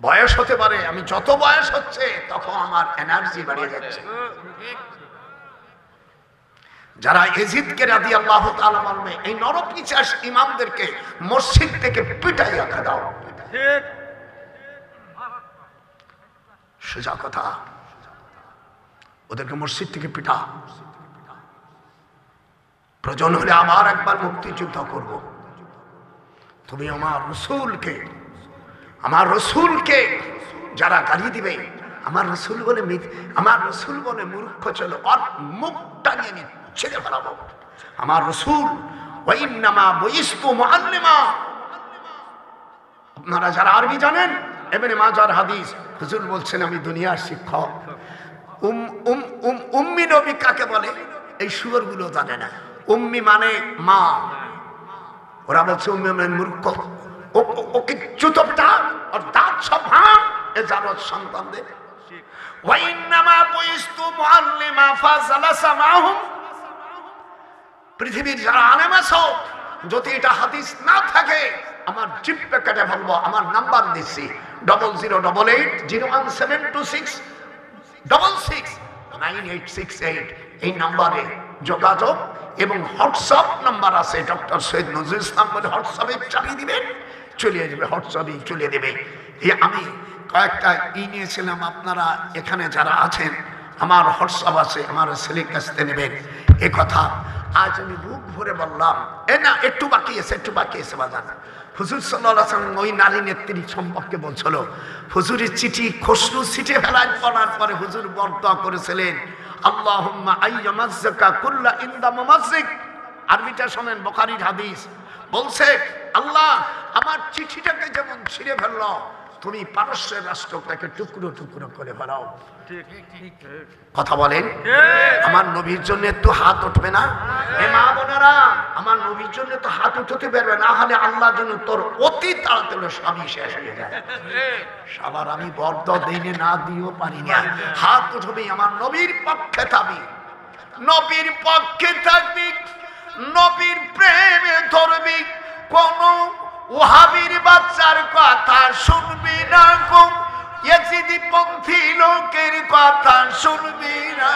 বয়স হতে পারে, আমি যত বয়স হচ্ছে তখন আমার এনার্জি বাড়িয়ে যাচ্ছে। যারা এজিদকে রাদিয়াল্লাহু তাআলা মানবে এই নরপিচাস ইমামদেরকে মসজিদ থেকে পিটাইয়া দাও। ঠিক সোজা কথা, ওদেরকে মসজিদ থেকে পিটা। প্রয়োজন হলে আবার একবার মুক্তিযুদ্ধ করব। তুমি আমার রসুলকে যারা গালি দিবে, আমার রসুল বলে মূর্খ চলো আর মুখটা নিয়ে ছেড়ে ফেলাবো। আমার রসুল ওয়াইন্নামা বুইস্তু মুআল্লিমা। আপনারা যারা আরবি জানেন, ইবনে মাজার হাদিস, হুজুর বলছেন আমি দুনিয়ার শিক্ষক। উম্মি নবী কাকে বলে এই শুয়োরগুলো জানে না। উম্মি মানে মা, ওরা বলছে উম্মি মানে মূর্খ। ওকে জুতোটা আর দাঁত সব ভাঙ, এ জারত সন্তানদের। ওয়াইন্নামা বুইস্তু মুআল্লিমা ফাজালাসা মাহুম। পৃথিবীর যারা আলেম আছো, যদি এটা হাদিস না থাকে আমার জিপে কেটে বলবো। আমার নাম্বার দিচ্ছি 00880166969868 এই নাম্বারে যোগাযোগ এবং হোয়াটসঅ্যাপ নাম্বার আছে। ডক্টর সৈয়দ নজরুল ইসলাম বলে হোয়াটসঅ্যাপে চালিয়ে দিবেন, চলে যাবে, হোয়াটসঅ্যাপে চলে দেবে। আমি কয়েকটা নিয়েছিলাম, আপনারা এখানে যারা আছেন আমার হোয়াটসঅ্যাপ আছে, আমার ছেলের কাছ থেকে নেবেন। এ কথা আজ আমি বুক ভরে বললাম। না একটু বাকি আছে বাজান। হুজুর সাল্লাল্লাহু আলাইহি ওয়াসাল্লাম ওই নারী নেত্রী সম্পর্কে বলছিল। হুজুরের চিঠি খসরু ছিটে ফেলার পরে হুজুর বর্দোয়া করেছিলেন আল্লাহুম্মা আইয়ামাজ্জাকা কুল্লা ইনদা মুমাজ্জিক। আরবিটা শুনেন, বুখারীর হাদিস বলছে আল্লাহ আমার চিঠিটাকে যেমন ছিঁড়ে ফেললো, তুমি পারস্যের রাষ্ট্রটাকে টুকরো টুকরো করে ফেলাও। কথা বলেন, আমার নবীর জন্য একটু হাত উঠবে না? এ মা বোনেরা, আমার নবীর জন্য তো হাত উঠতে পারবে না, হলে আল্লাহর জন্য তোর অতি তাড়াতাড়ি সবই শেষ হয়ে যায়। সবার আমি বর্দ দিনে না দিও পারি না, হাত উঠবে আমার নবীর পক্ষে থাকবি, নবীর পক্ষে থাকবি, নবীর প্রেমে ধরবি। কোন ওহাবীর বাচ্চার কথা শুনবি না, কোন ইয়েজিদি পন্থী লোকের কথা শুনবি না।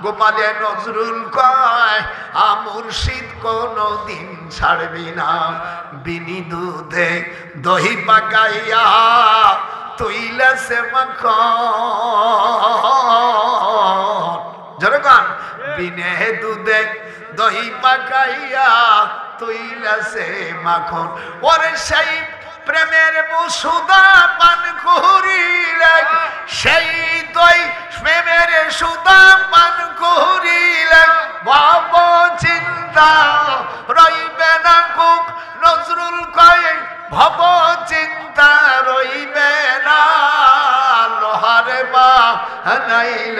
গোপালে নজরুল কয় মুর্শিদ কোনদিন ছাড়বি না। বিনি দুধে দহি পাকাইয়া তুইলা সে মাখন। যেরকম বিনে দুধে দহি পাকাইয়া তৈলাসে মাখন। ওরে সেই প্রেমের সুধা পান করিলে, সেই দই প্রেমের সুধা পান করিলে ভাব চিন্তা রইবে না কুক। নজরুল কয় ভব চিন্তা রইবে না, লোহারে বা নাইল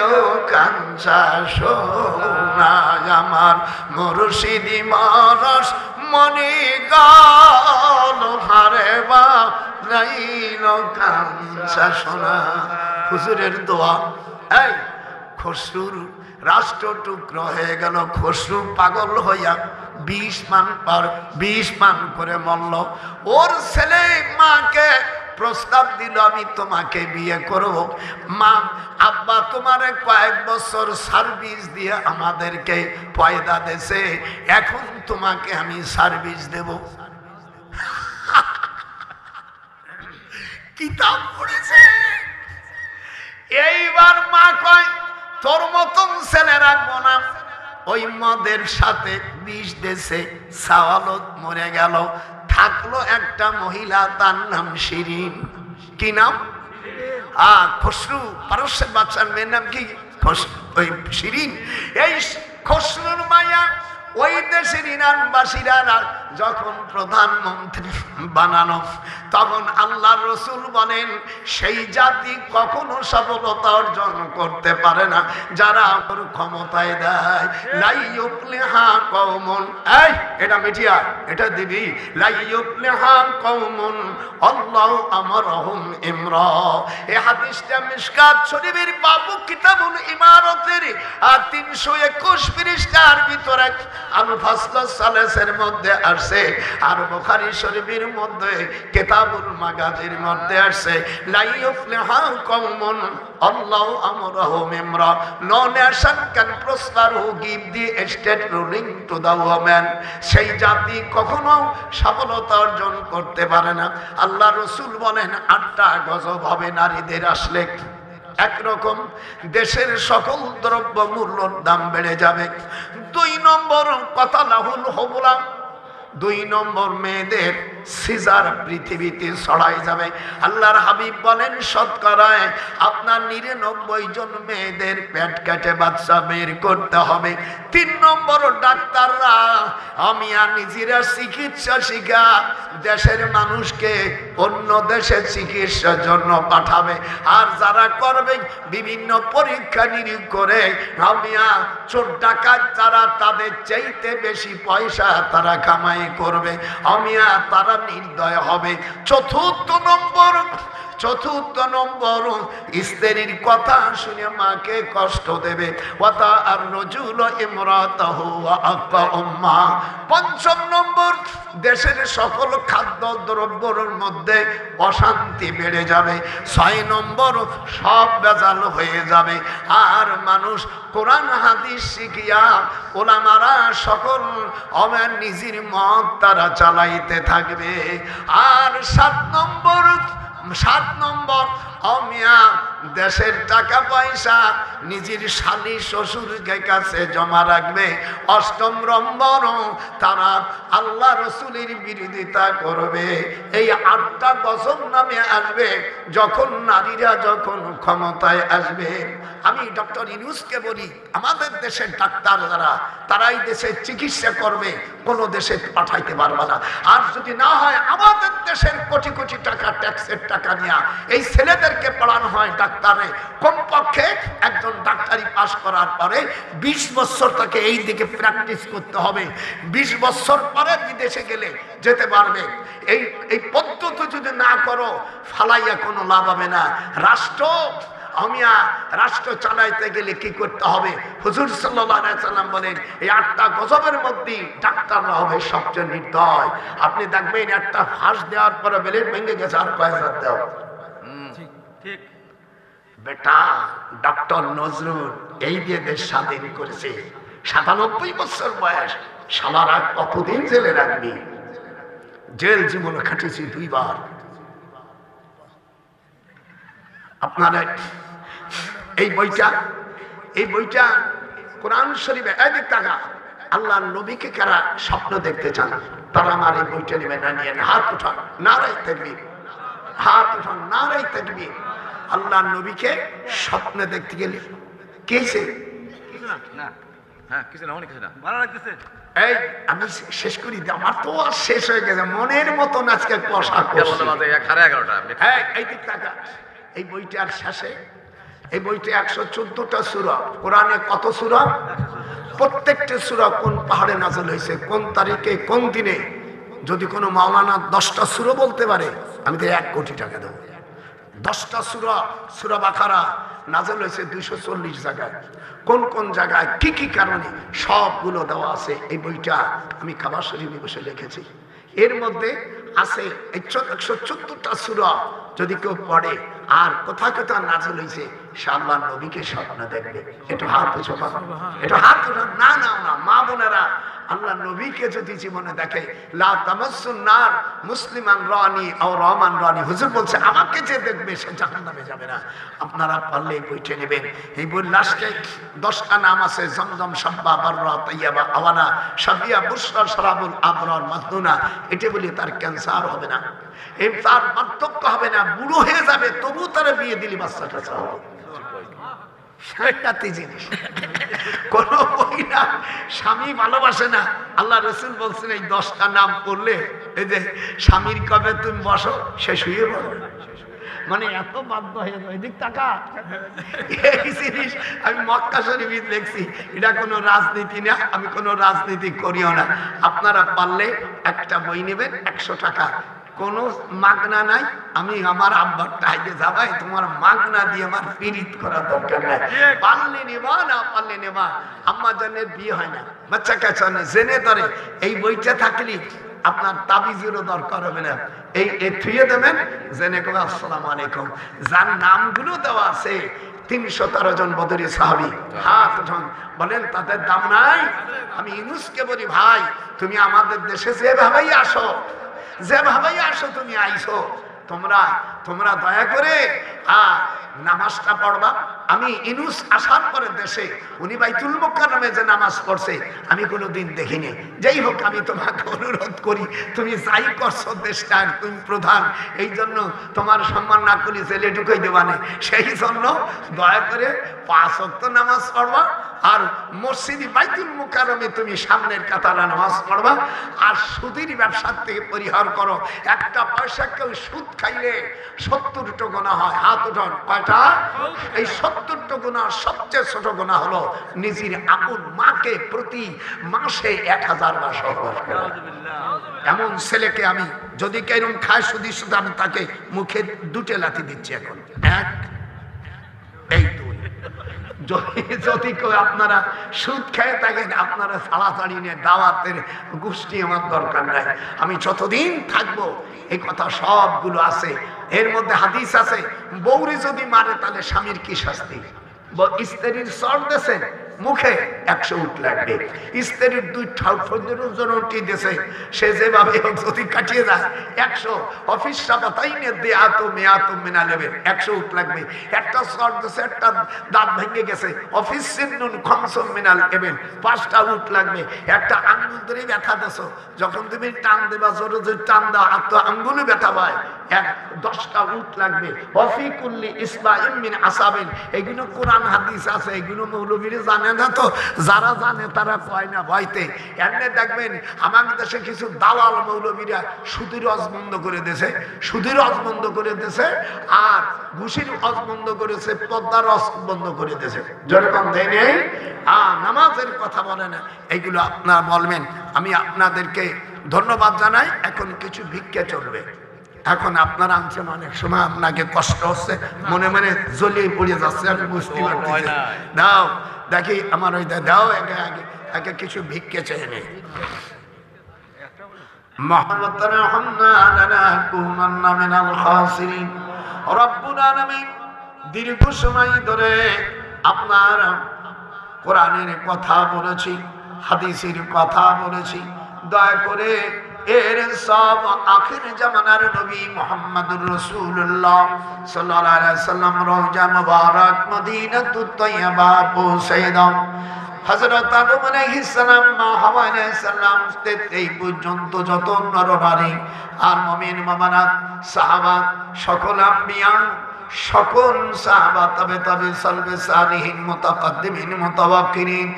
কাঞ্চা সোনা আমার মুর্শিদি মানস মনি গাল। লোহারে বা নাইল কাঞ্চা সোনা। হুজুরের দোয়া। এই খসরুর রাষ্ট্র টুকরো হয়ে গেল, খসরু পাগল হইয়া 20 মান করে মরল। ওর ছেলে মাকে প্রস্তাব দিল আমি তোমাকে বিয়ে করব। মা আব্বা তোমার কয়েক বছর সার্ভিস দিয়ে আমাদেরকে পয়দা দেছে, এখন তোমাকে আমি সার্ভিস দেব। কিতাব পড়েছে। এইবার মা কয় তোর মতন ছেলে রাখবো না। ওই মদের সাথে বিষ দেশে সাওয়ালত মরে গেল। থাকলো একটা মহিলা, তার নাম শিরিন। কি নাম? খসরু পারস্যের বাচ্চার মেয়ের নাম কি? ওই শিরিন। এই খসরুর মায়া ওই দেশের ইরানবাসীরা যখন প্রধানমন্ত্রী বানানো, তখন আল্লাহর রাসূল বলেন সেই জাতি কখনো সফলতা অর্জন করতে পারে না যারা ওর ক্ষমতায় দেয়। লাই ইউফলিহা কওমুন, এই এটা মিটিয়া, এটা দিবি। লাই ইউফলিহা কওমুন আল্লাহু আমরহুম ইমরা। এই হাদিসটা মিশকাত শরীফের বাবু কিতাবুল ইমারতের 321 পৃষ্ঠার ভিতরে আল ফাসল সালাসের মধ্যে আসছে, আর বুখারী শরীফের মধ্যে কিতাবুল মাগাজির মধ্যে আসছে লা ইউফলিহু কওমুন আল্লাহু আমরহুম ইমরা। No nation can prosper who give the state ruling to the woman. সেই জাতি কখনো সফলতা অর্জন করতে পারে না। আল্লাহ রাসূল বলেন 8টা গজব হবে নারীদের আসলে। একরকম দেশের সকল দ্রব্য মূল্যর দাম বেড়ে যাবে। 2 নম্বর কথা লাহুল হবলা, 2 নম্বর মেয়েদের সিজার পৃথিবীতে ছড়াই যাবে। আল্লাহর হাবিব বলেন শতকরায় আপনার 99 জন মেয়েদের পেট কেটে বাচ্চা বের করতে হবে। 3 নম্বর ডাক্তাররা আমি আর নিজেরা চিকিৎসা শিখা দেশের মানুষকে অন্য দেশে চিকিৎসার জন্য পাঠাবে। আর যারা করবে বিভিন্ন পরীক্ষা নিরীক্ষা করে আমিয়া চোর ডাকাত যারা তাদের চাইতে বেশি পয়সা তারা কামাই করবে, আমিয়া তারা নির্দয় হবে। চতুর্থ নম্বর স্ত্রীর কথা শুনে মাকে কষ্ট দেবে। ওয়াতা আর রজুল ইমরাতাহু ওয়া আকা উম্মা। 5ম নম্বর দেশের সকল খাদ্য দ্রব্যের মধ্যে অশান্তি বেড়ে যাবে। 6 নম্বর সব বেজাল হয়ে যাবে। আর মানুষ কোরআন হাদিস শিখিয়া ওলামারা সকল আমার নিজের মত তারা চালাইতে থাকবে। আর 7 নম্বর অমিয়া দেশের টাকা পয়সা নিজের শালী শ্বশুরের কাছে জমা রাখবে। 8ম নম্বর তারা আল্লাহ রসুলের বিরোধিতা করবে। এই 8টা গজব নামে আসবে যখন নারীরা যখন ক্ষমতায় আসবে। আমি ডক্টর ইউনূসকে বলি আমাদের দেশের ডাক্তার যারা তারাই দেশের চিকিৎসা করবে, কোনো দেশে পাঠাইতে পারবে না। আর যদি না হয় আমাদের দেশের কোটি কোটি টাকা ট্যাক্সের টাকা নিয়ে এই ছেলেদেরকে পড়ানো হয় ডাক্তারে। কমপক্ষে একজন ডাক্তারি পাস করার পরে 20 বছর তাকে এই দিকে প্র্যাকটিস করতে হবে। 20 বছর পরে বিদেশে গেলে যেতে পারবে। এই পদ্ধতি যদি না করো ফালাইয়া কোনো লাভ হবে না। রাষ্ট্র চালাইতে গেলে কি করতে হবে? হুজুর সাল্লাল্লাহু আলাইহি সাল্লাম বলেন এই 8টা গজবের মধ্যে ডাক্তাররা হবে সবচেয়ে নির্দয়। আপনি দেখবেন একটা ফাঁস দেওয়ার পরে বেলেট ভেঙে গেছে আর কয়েক হাজার দেওয়া। ঠিক বেটা ডক্টর নজরুল এই দিয়ে দেশ স্বাধীন করেছে। 97 বছর বয়স, সালারা কতদিন জেলে রাখবি? জেল জীবনে খাটেছি 2 বার। আপনারা এই বইটা কোরআন শরীফে এদিক টাকা আল্লাহ নবীকে কারা স্বপ্ন দেখতে চান তারা আমার এই বইটা নেবেন না, নিয়ে হাত উঠান, নারাই তাকবীর, হাত উঠান, নারাই তাকবীর। আল্লাহ নবীকে স্বপ্নে দেখতে গেলে কেছে এই আমি শেষ করি, আমার তো আর শেষ হয়ে গেছে, মনের মতন আজকে কষা এই দিক টাকা। এই বইটার শেষে এই বইটা 114টা সূরা, কোরআনে কত সূরা? প্রত্যেকটা সূরা কোন পাহাড়ে নাযিল হয়েছে, কোন তারিখে, কোন দিনে। যদি কোনো মাওলানা 10টা সূরা বলতে পারে আমি তো 1 কোটি টাকা দেবো। 10টা সূরা, সূরা বাকারা নাযিল হয়েছে 240 জায়গায়, কোন কোন জায়গায় কি কি কারণে সবগুলো দেওয়া আছে। এই বইটা আমি কাবা শরীফে বসে লিখেছি। এর মধ্যে আছে 114টা সূরা যদি কেউ পড়ে আর কোথা কোথা নাযিল হয়েছে সে আল্লাহর নবীকে স্বপ্ন দেখবে। একটু হাত উঁচু করো, একটু হাত উঠো। না না না, মা বোনেরা, আল্লাহ নবীকে যদি জীবনে দেখে লা তামাসসুন নার মুসলিমান রানি আও রহমান রানি, হুজুর বলছে আমাকে যে দেখবে সে জাহান্নামে যাবে না। আপনারা পারলে এই বইটা নেবেন। এই বইয়ের লাস্টে 10টা নাম আছে, জমজম, সাব্বা, বাররা, তাইয়াবা, আওয়ানা, সাবিয়া, বুশরা, শরাবুল আবরার, মাদুনা। এটা বলি তার ক্যান্সার হবে না, এই তার বার্ধক্য হবে না, বুড়ো হয়ে যাবে তবু তারা বিয়ে দিলি বাচ্চাটা চাও। সাংঘাতিক জিনিস। কোন মহিলা স্বামী ভালোবাসে না, আল্লাহ রাসূল বলছেন এই 10টা নাম করলে এই যে স্বামীর কবে তুমি বসো সে শুয়ে পড়ো। মানে এত বাধ্য হয়ে যায়। এদিক টাকা এই জিনিস আমি মক্কা শরীফে দেখছি। এটা কোনো রাজনীতি না, আমি কোনো রাজনীতি করিও না। আপনারা পারলে একটা বই নেবেন 100 টাকা, কোনো মাগনা নাই। আমি আমার আব্বার টাইতে যাবাই, তোমার মাগনা দিয়ে আমার পীড়িত করার দরকার নাই। পারলে নেবা, না পারলে নেবা। আম্মা জানের বিয়ে হয় না, বাচ্চা কাচ্চা জেনে ধরে। এই বইটা থাকলে আপনার তাবিজেরও দরকার হবে না। এই থুয়ে দেবেন, জেনে কবে আসসালামু আলাইকুম। যার নামগুলো দেওয়া আছে 313 জন বদরি সাহাবী, হাত উঠান, বলেন তাদের দাম নাই? আমি ইউনুসকে বলি ভাই তুমি আমাদের দেশে যেভাবেই আসো, যেভাবেই আসো তুমি আইসো, তোমরা দয়া করে নামাজটা পড়বা। আমি ইউনুস আসার পরে দেশে উনি বাইতুল মুকাররমে যে নামাজ পড়ছে আমি কোনোদিন দেখিনি। যাই হোক, আমি তোমাকে অনুরোধ করি, তুমি যাই করছো দেশটার তুমি প্রধান, এই জন্য তোমার সম্মান না করি জেলে ঢুকাই দেবানে। সেই জন্য দয়া করে 5 ওয়াক্ত নামাজ পড়বা, আর মসজিদ বাইতুল মুকাররমে তুমি সামনের কাতারে নামাজ পড়বা। আর সুদের ব্যবসার থেকে পরিহার করো। একটা পয়সা কেউ সুদ খাইলে 70টা গুনাহ হয়। হাত উঠান, কয়টা? এই 70টা গুনাহ সবচেয়ে ছোট গুনাহ হলো নিজের আপন মাকে প্রতি মাসে 1000 বার সহবাস করা। এমন ছেলেকে আমি যদি কেরম খায় সুদি সুদ, আমি তাকে মুখে 2টে লাথি দিচ্ছি এখন। 1 এই 2। যদি কেউ আপনারা সুদ খেয়ে থাকেন আপনারা ছাড়াছাড়ি নিয়ে দাওয়াতের গোষ্ঠী আমার দরকার নাই। আমি যতদিন থাকবো এই কথা সবগুলো আছে। এর মধ্যে হাদিস আছে, বউরি যদি মারে তাহলে স্বামীর কি শাস্তি? স্ত্রীর চর দেশে মুখে 100 উট লাগবে। স্ত্রীর 2 ঠাউটি দেশে সে যেভাবে যদি কাটিয়ে যায় 100। অফিস সাবাতাইনে দেয়াতো মেয়াতো মেনা নেবে 100 উট লাগবে। একটা চর দেশে একটা দাঁত ভেঙে গেছে, অফিস সিন্নুন খমসম মিনাল এবেন 5টা উট লাগবে। একটা আঙ্গুল ধরে ব্যথা দেছো, যখন তুমি টান দেবা জোরে জোরে টান দাও আর তো আঙ্গুলে ব্যথা পায়, 10টা উট লাগবে। অফিকুল্লি ইসলাইম মিন আসাবিন। এগুলো কোরআন হাদিস আছে, এগুলো মৌলবীরা জানে না, তো যারা জানে তারা কয় না ভয়তে। এমনি দেখবেন আমাদের দেশে কিছু দালাল মৌলবীরা সুদের হজ বন্ধ করে দিয়েছে, সুদের হজ বন্ধ করে দিয়েছে, আর ঘুষির হজ বন্ধ করেছে, পদ্মার হজ বন্ধ করে দিয়েছে। যেরকম দেয় নেই নামাজের কথা বলে না, এইগুলো আপনারা বলবেন। আমি আপনাদেরকে ধন্যবাদ জানাই। এখন কিছু ভিক্ষা চলবে। এখন আপনারা আনছেন, অনেক সময় আপনাকে কষ্ট হচ্ছে, মনে মনে জ্বলিয়ে পড়ে যাচ্ছে, আমি বুঝতে পারছি। দাও দেখি আমার ওই দাও, আগে কিছু ভিক্ষে চেয়ে নেই। দীর্ঘ সময় ধরে আপনার কোরআনের কথা বলেছি, হাদিসের কথা বলেছি। দয়া করে এর সব আখির জামানার নবী মুহাম্মদুর রাসূলুল্লাহ সাল্লাল্লাহু আলাইহি সাল্লাম রওজা মুবারক মদিনাতুত তাইয়্যিবা পৌঁছে দাও। হযরত আদম আলাইহিস সালাম, মা হাওয়া আলাইহিস সালাম, এই পর্যন্ত যত নরনারী আর মুমিন মুমিনাত সাহাবা, সকল আম্বিয়া, সকল সাহাবা, তবে তবে সালবে সালিহিন, মুতাকাদ্দিমিন, মুতাওয়াক্কিরিন,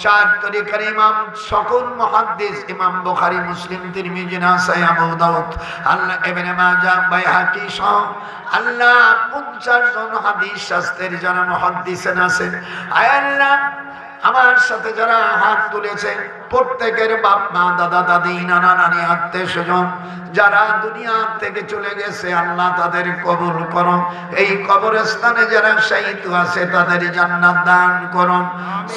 চার তরিকার ইমাম, সকল মুহাদ্দিস, ইমাম বুখারী, মুসলিম, তিরমিজি, নাসাই, আবু দাউদ, আল্লাহ ইবনে মাজাহ, বাইহাকি সহ আল্লাহ 50 জন হাদিস শাস্ত্রের যারা মুহাদ্দিসিন আছেন, আয় আল্লাহ আমার সাথে যারা হাত তুলেছে প্রত্যেকের বাপ মা, দাদা দাদি, নানা নানি, আত্মীয় স্বজন যারা দুনিয়া থেকে চলে গেছে, আল্লাহ তাদের কবুল করো। এই কবরস্থানে যারা শহীদ আছে তাদের জান্নাত দান করো।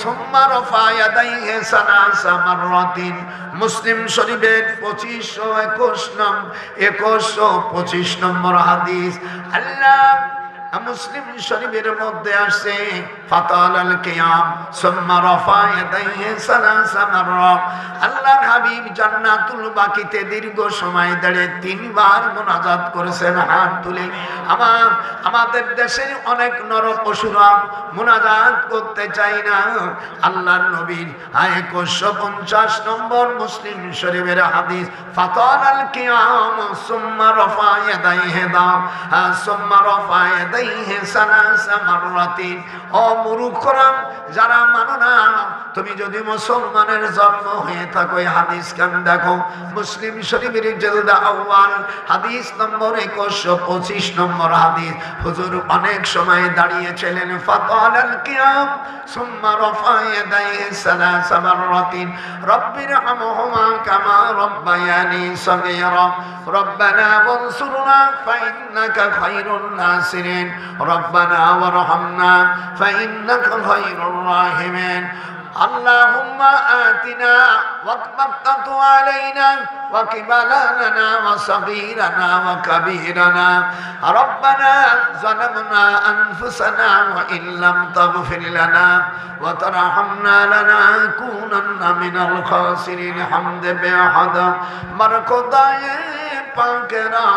সুম্মা রাফা ইয়াদাইহি সালাসা মাররাতিন, মুসলিম শরীফের 2125 নম্বর হাদিস। আল্লাহ মুসলিম শরীফের মধ্যে আসছে ফাতালাল কিয়াম সুম্মা রাফা ইয়াদাইহি সালাসা মাররা। আল্লাহর হাবিব জান্নাতুল বাকিতে দীর্ঘ সময় ধরে 3 বার মুনাজাত করেছেন হাত তুলে। আমাদের দেশের অনেক নর পশুরা মুনাজাত করতে চায় না। আল্লাহর নবীর 2150 নম্বর মুসলিম শরীফের হাদিস, ফাতালাল কিয়াম সুম্মা রাফা ইয়াদাইহি সুম্মা রাফা ইয়াদাইহি সালাসা মাররাতিন। ও মূর্খরা যারা মানো না, তুমি যদি মুসলমানের জন্ম হয়ে থাকো, এই হাদিস কেন দেখো মুসলিম শরীফের জলদা আউয়াল হাদিস নম্বর 2125 নম্বর হাদিস। হুজুর অনেক সময় দাঁড়িয়েছিলেন, ফাতালাল কিয়াম সুম্মা রাফা ইয়াদাইহি সালাসা মাররাতিন, রব্বিরহামহুমা কামা রাব্বায়ানি সগীরা, রব্বানা ওয়ানসুরনা ফাইন্নাকা খায়রুন নাসিরিন, রব্বানা ওয়ারহামনা ফাইন্নাকা খায়রুর রাহিমিন। আল্লাহুম্মা আতিনা ওয়াকবাতু আলাইনা ওয়াকিবালানা ওয়াসগীরানা ওয়াকাবীরানা, রব্বানা যালামনা আনফুসানা ওয়া ইল্লাম তাগফির লানা ওয়া তারহামনা লানাকুনান্না মিনাল খাসিরিন। হামদে বেহাদা মারকদায়ে পাকেরা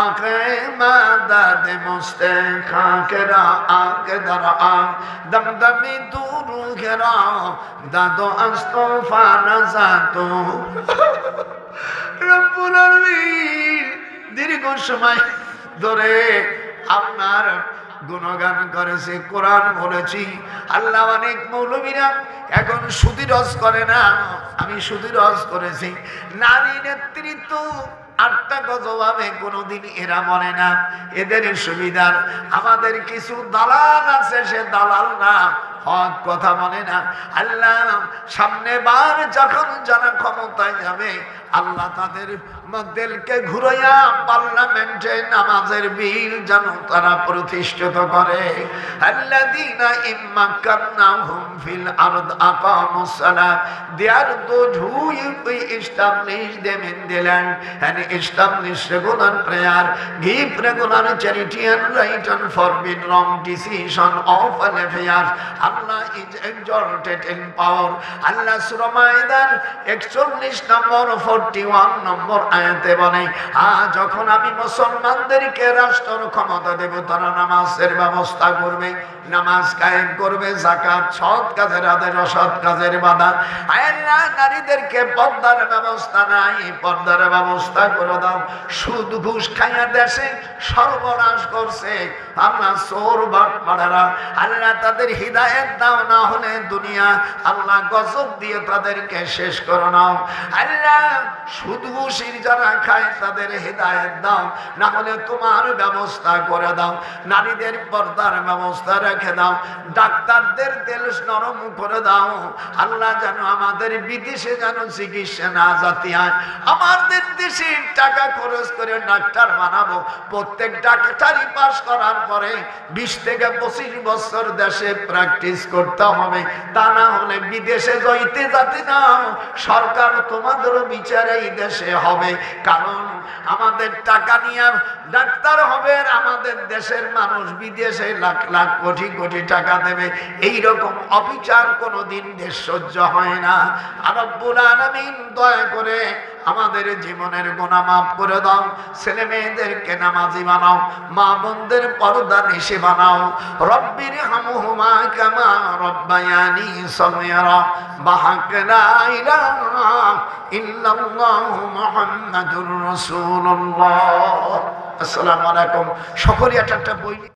আঁকে মাদাদ মুস্তে খাকেরা আঁকে দারা দমদমি দুরু ঘেরা দাদো আস্তফা নাজাতো। রব্বুল আলামিন দীর্ঘ সময় ধরে আপনার গুণগান করেছে, কোরআন বলেছি। আল্লাহ অনেক মৌলবীরা এখন সুদি রস করে না, আমি সুদি রস করেছি। নারী নেতৃত্ব 8টা গজবাবে কোনোদিন এরা বলে না, এদের সুবিধার। আমাদের কিছু দালাল আছে, সে দালাল না, হক কথা বলে না। আল্লাহ সামনে বার যখন যারা ক্ষমতায় যাবে, আল্লাহ তাদের মধ্যে ঘুরাইয়া পার্লামেন্টে নামাজের বিল যেন তারা প্রতিষ্ঠিত করে। আল্লাযীনা ইম্মাক্কানাহুম ফিল আরদ আকামুস সালাত, they are those who establish them in the land and establish regular prayer, give regular charity and right and forbid wrong decision of an affair. Allah is exalted in power. Allah Surah Maidan 41 নম্বর 41 নম্বর আয়াতে বলে, যখন আমি মুসলমানদেরকে রাষ্ট্র ক্ষমতা দেব, তারা নামাজের ব্যবস্থা করবে, নামাজ কায়েম করবে, যাকাত, সৎ কাজের আদেশ, অসৎ কাজের বাধা। আল্লাহ নারীদেরকে পর্দার ব্যবস্থা নাই, পর্দার ব্যবস্থা করে দাও। সুদ ঘুষ খাইয়া দেশে সর্বনাশ করছে আল্লাহ চোর বাটপাড়ারা। আল্লাহ তাদের হিদায়াত দাও, না হলে দুনিয়া আল্লাহ গজব দিয়ে তাদেরকে শেষ করে নাও। আল্লাহ সুদ ঘুষের যারা খায় তাদের হিদায়াত দাও, না হলে তোমার ব্যবস্থা করে দাও। নারীদের পর্দার ব্যবস্থা রেখে দাও, ডাক্তারদের তেল নরম করে দাও। আল্লাহ যেন আমাদের বিদেশে যেন চিকিৎসা না জাতি হয়, আমাদের দেশে টাকা খরচ করে ডাক্তার বানাবো। প্রত্যেক ডাক্তারি পাস করার পরে 20 থেকে 25 বছর দেশে প্র্যাকটিস করতে হবে, তা না হলে বিদেশে যাইতে যাতে না সরকার তোমাদেরও বিচারে এই দেশে হবে। কারণ আমাদের টাকা নিয়ে ডাক্তার হবে, আমাদের দেশের মানুষ বিদেশে লাখ লাখ কোটি কোটি টাকা দেবে। এইরকম অবিচার কোনোদিন দেশ সহ্য হয় না। রব্বুল আলামিন দয়া করে আমাদের জীবনের গুনাহ মাফ করে দাও, ছেলে মেয়েদেরকে নামাজি বানাও, মা বোনদের পর্দা নিশি বানাও। রব্বির হামহুমা কামা রব্বায়ানি সগীরা বাহাক লা ইলাহা ইল্লাল্লাহু মুহাম্মাদুর রাসূলুল্লাহ। আসসালামু আলাইকুম। সকলে একটা বই